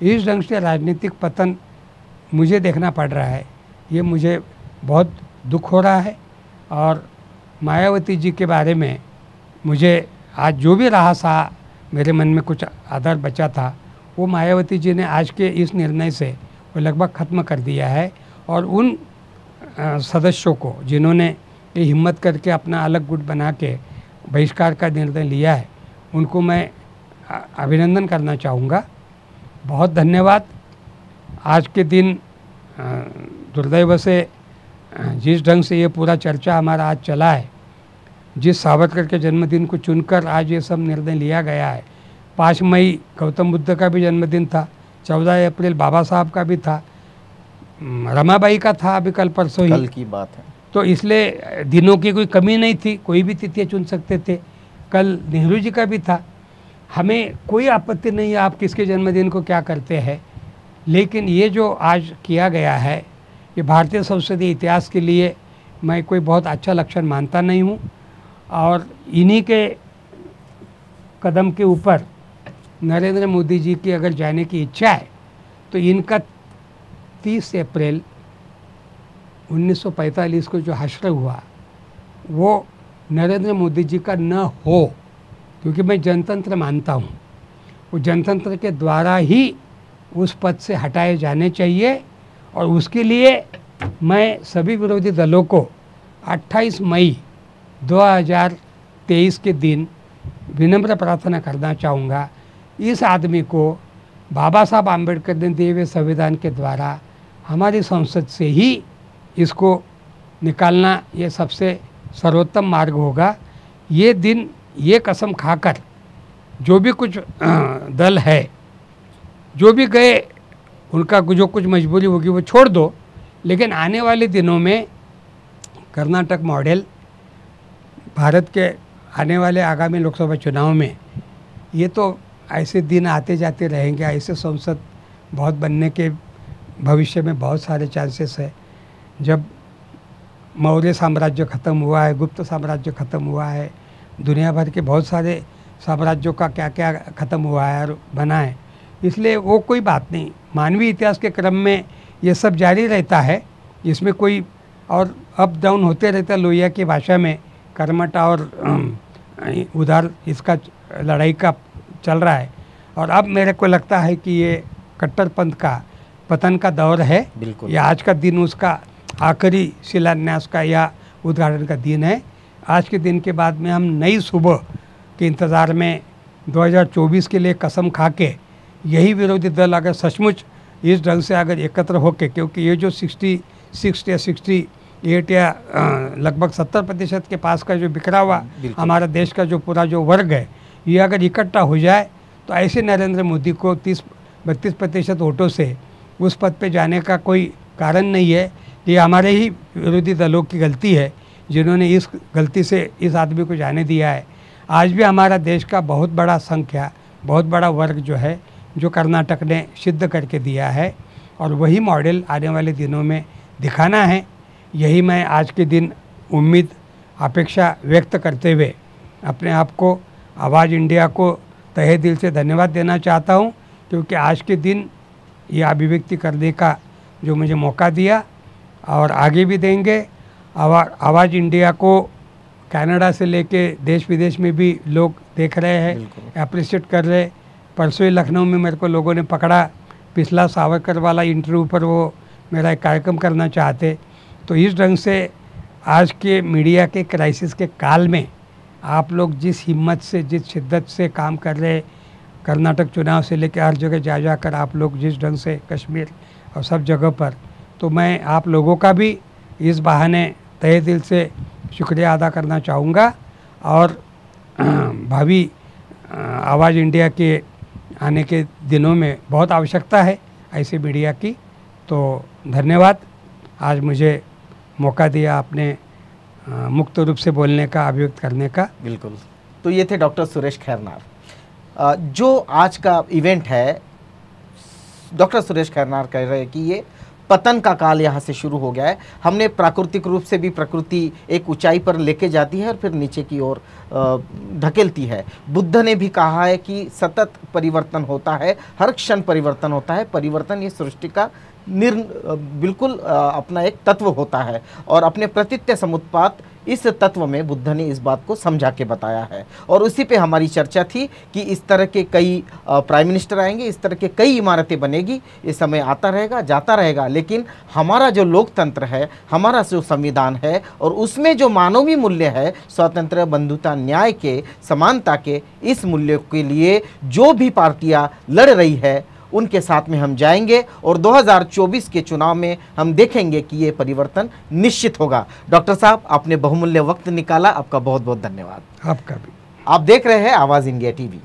इस ढंग से राजनीतिक पतन मुझे देखना पड़ रहा है, ये मुझे बहुत दुख हो रहा है। और मायावती जी के बारे में मुझे आज जो भी रहा सा मेरे मन में कुछ आदर बचा था, वो मायावती जी ने आज के इस निर्णय से वो लगभग ख़त्म कर दिया है। और उन सदस्यों को जिन्होंने ये हिम्मत करके अपना अलग गुट बना के बहिष्कार का निर्णय लिया है, उनको मैं अभिनंदन करना चाहूँगा। बहुत धन्यवाद। आज के दिन दुर्दैव से जिस ढंग से ये पूरा चर्चा हमारा आज चला है, जिस सावरकर के जन्मदिन को चुनकर आज ये सब निर्णय लिया गया है। 5 मई गौतम बुद्ध का भी जन्मदिन था, 14 अप्रैल बाबा साहब का भी था, रमाबाई का था अभी कल परसों ही, कल की बात है। तो इसलिए दिनों की कोई कमी नहीं थी, कोई भी तिथियाँ चुन सकते थे। कल नेहरू जी का भी था। हमें कोई आपत्ति नहीं है आप किसके जन्मदिन को क्या करते हैं, लेकिन ये जो आज किया गया है, ये भारतीय संसदीय इतिहास के लिए मैं कोई बहुत अच्छा लक्षण मानता नहीं हूँ। और इन्हीं के कदम के ऊपर नरेंद्र मोदी जी की अगर जाने की इच्छा है तो इनका 30 अप्रैल 1945 को जो हश्र हुआ वो नरेंद्र मोदी जी का न हो, क्योंकि मैं जनतंत्र मानता हूँ। वो जनतंत्र के द्वारा ही उस पद से हटाए जाने चाहिए। और उसके लिए मैं सभी विरोधी दलों को 28 मई 2023 के दिन विनम्र प्रार्थना करना चाहूँगा, इस आदमी को बाबा साहब आम्बेडकर ने दिए हुए संविधान के द्वारा हमारी संसद से ही इसको निकालना ये सबसे सर्वोत्तम मार्ग होगा। ये दिन ये कसम खाकर जो भी कुछ दल है, जो भी गए, उनका जो कुछ मजबूरी होगी वो छोड़ दो, लेकिन आने वाले दिनों में कर्नाटक मॉडल, भारत के आने वाले आगामी लोकसभा चुनाव में ये तो ऐसे दिन आते जाते रहेंगे। ऐसे संसद बहुत बनने के भविष्य में बहुत सारे चांसेस है। जब मौर्य साम्राज्य ख़त्म हुआ है, गुप्त साम्राज्य ख़त्म हुआ है, दुनिया भर के बहुत सारे साम्राज्यों का क्या क्या ख़त्म हुआ है और बना है। इसलिए वो कोई बात नहीं, मानवीय इतिहास के क्रम में ये सब जारी रहता है, इसमें कोई और अप डाउन होते रहता है। लोहिया की भाषा में कर्मठा और उधार इसका लड़ाई का चल रहा है। और अब मेरे को लगता है कि ये कट्टरपंथ का पतन का दौर है। ये आज का दिन उसका आखिरी शिलान्यास का या उद्घाटन का दिन है। आज के दिन के बाद में हम नई सुबह के इंतज़ार में 2024 के लिए कसम खा के, यही विरोधी दल अगर सचमुच इस ढंग से अगर एकत्र होके, क्योंकि ये जो 66 या 68 या लगभग 70% के पास का जो बिखरा हुआ हमारा देश का जो पूरा जो वर्ग है, ये अगर इकट्ठा हो जाए तो ऐसे नरेंद्र मोदी को 30-32% वोटों से उस पद पे जाने का कोई कारण नहीं है। ये हमारे ही विरोधी दलों की गलती है जिन्होंने इस गलती से इस आदमी को जाने दिया है। आज भी हमारा देश का बहुत बड़ा संख्या, बहुत बड़ा वर्ग जो है, जो कर्नाटक ने सिद्ध करके दिया है, और वही मॉडल आने वाले दिनों में दिखाना है। यही मैं आज के दिन उम्मीद, अपेक्षा व्यक्त करते हुए अपने आप को, आवाज़ इंडिया को तहे दिल से धन्यवाद देना चाहता हूँ, क्योंकि आज के दिन ये अभिव्यक्ति करने का जो मुझे मौका दिया, और आगे भी देंगे। आवाज़ इंडिया को कनाडा से लेके देश विदेश में भी लोग देख रहे हैं, अप्रिशिएट कर रहे। परसों ही लखनऊ में मेरे को लोगों ने पकड़ा, पिछला सावरकर वाला इंटरव्यू पर वो मेरा एक कार्यक्रम करना चाहते। तो इस ढंग से आज के मीडिया के क्राइसिस के काल में आप लोग जिस हिम्मत से, जिस शिद्दत से काम कर रहे, कर्नाटक चुनाव से लेकर हर जगह जा जाकर आप लोग जिस ढंग से कश्मीर और सब जगह पर, तो मैं आप लोगों का भी इस बहाने तहे दिल से शुक्रिया अदा करना चाहूँगा। और भावी आवाज़ इंडिया के आने के दिनों में बहुत आवश्यकता है ऐसे मीडिया की। तो धन्यवाद, आज मुझे मौका दिया आपने मुक्त रूप से बोलने का, अभिव्यक्त करने का। बिल्कुल। तो ये थे डॉक्टर सुरेश खैरनार। जो आज का इवेंट है, डॉक्टर सुरेश खैरनार कह रहे हैं कि ये पतन का काल यहाँ से शुरू हो गया है। हमने प्राकृतिक रूप से भी, प्रकृति एक ऊंचाई पर लेके जाती है और फिर नीचे की ओर ढकेलती है। बुद्ध ने भी कहा है कि सतत परिवर्तन होता है, हर क्षण परिवर्तन होता है। परिवर्तन ये सृष्टि का बिल्कुल अपना एक तत्व होता है और अपने प्रतित्य समुत्पात इस तत्व में बुद्ध ने इस बात को समझा के बताया है। और उसी पे हमारी चर्चा थी कि इस तरह के कई प्राइम मिनिस्टर आएंगे, इस तरह के कई इमारतें बनेगी, ये समय आता रहेगा, जाता रहेगा, लेकिन हमारा जो लोकतंत्र है, हमारा जो संविधान है और उसमें जो मानवीय मूल्य है, स्वतंत्र, बंधुता, न्याय के, समानता के, इस मूल्य के लिए जो भी पार्टियां लड़ रही है उनके साथ में हम जाएंगे और 2024 के चुनाव में हम देखेंगे कि ये परिवर्तन निश्चित होगा। डॉक्टर साहब, आपने बहुमूल्य वक्त निकाला, आपका बहुत बहुत धन्यवाद। आपका भी। आप देख रहे हैं आवाज़ इंडिया टीवी।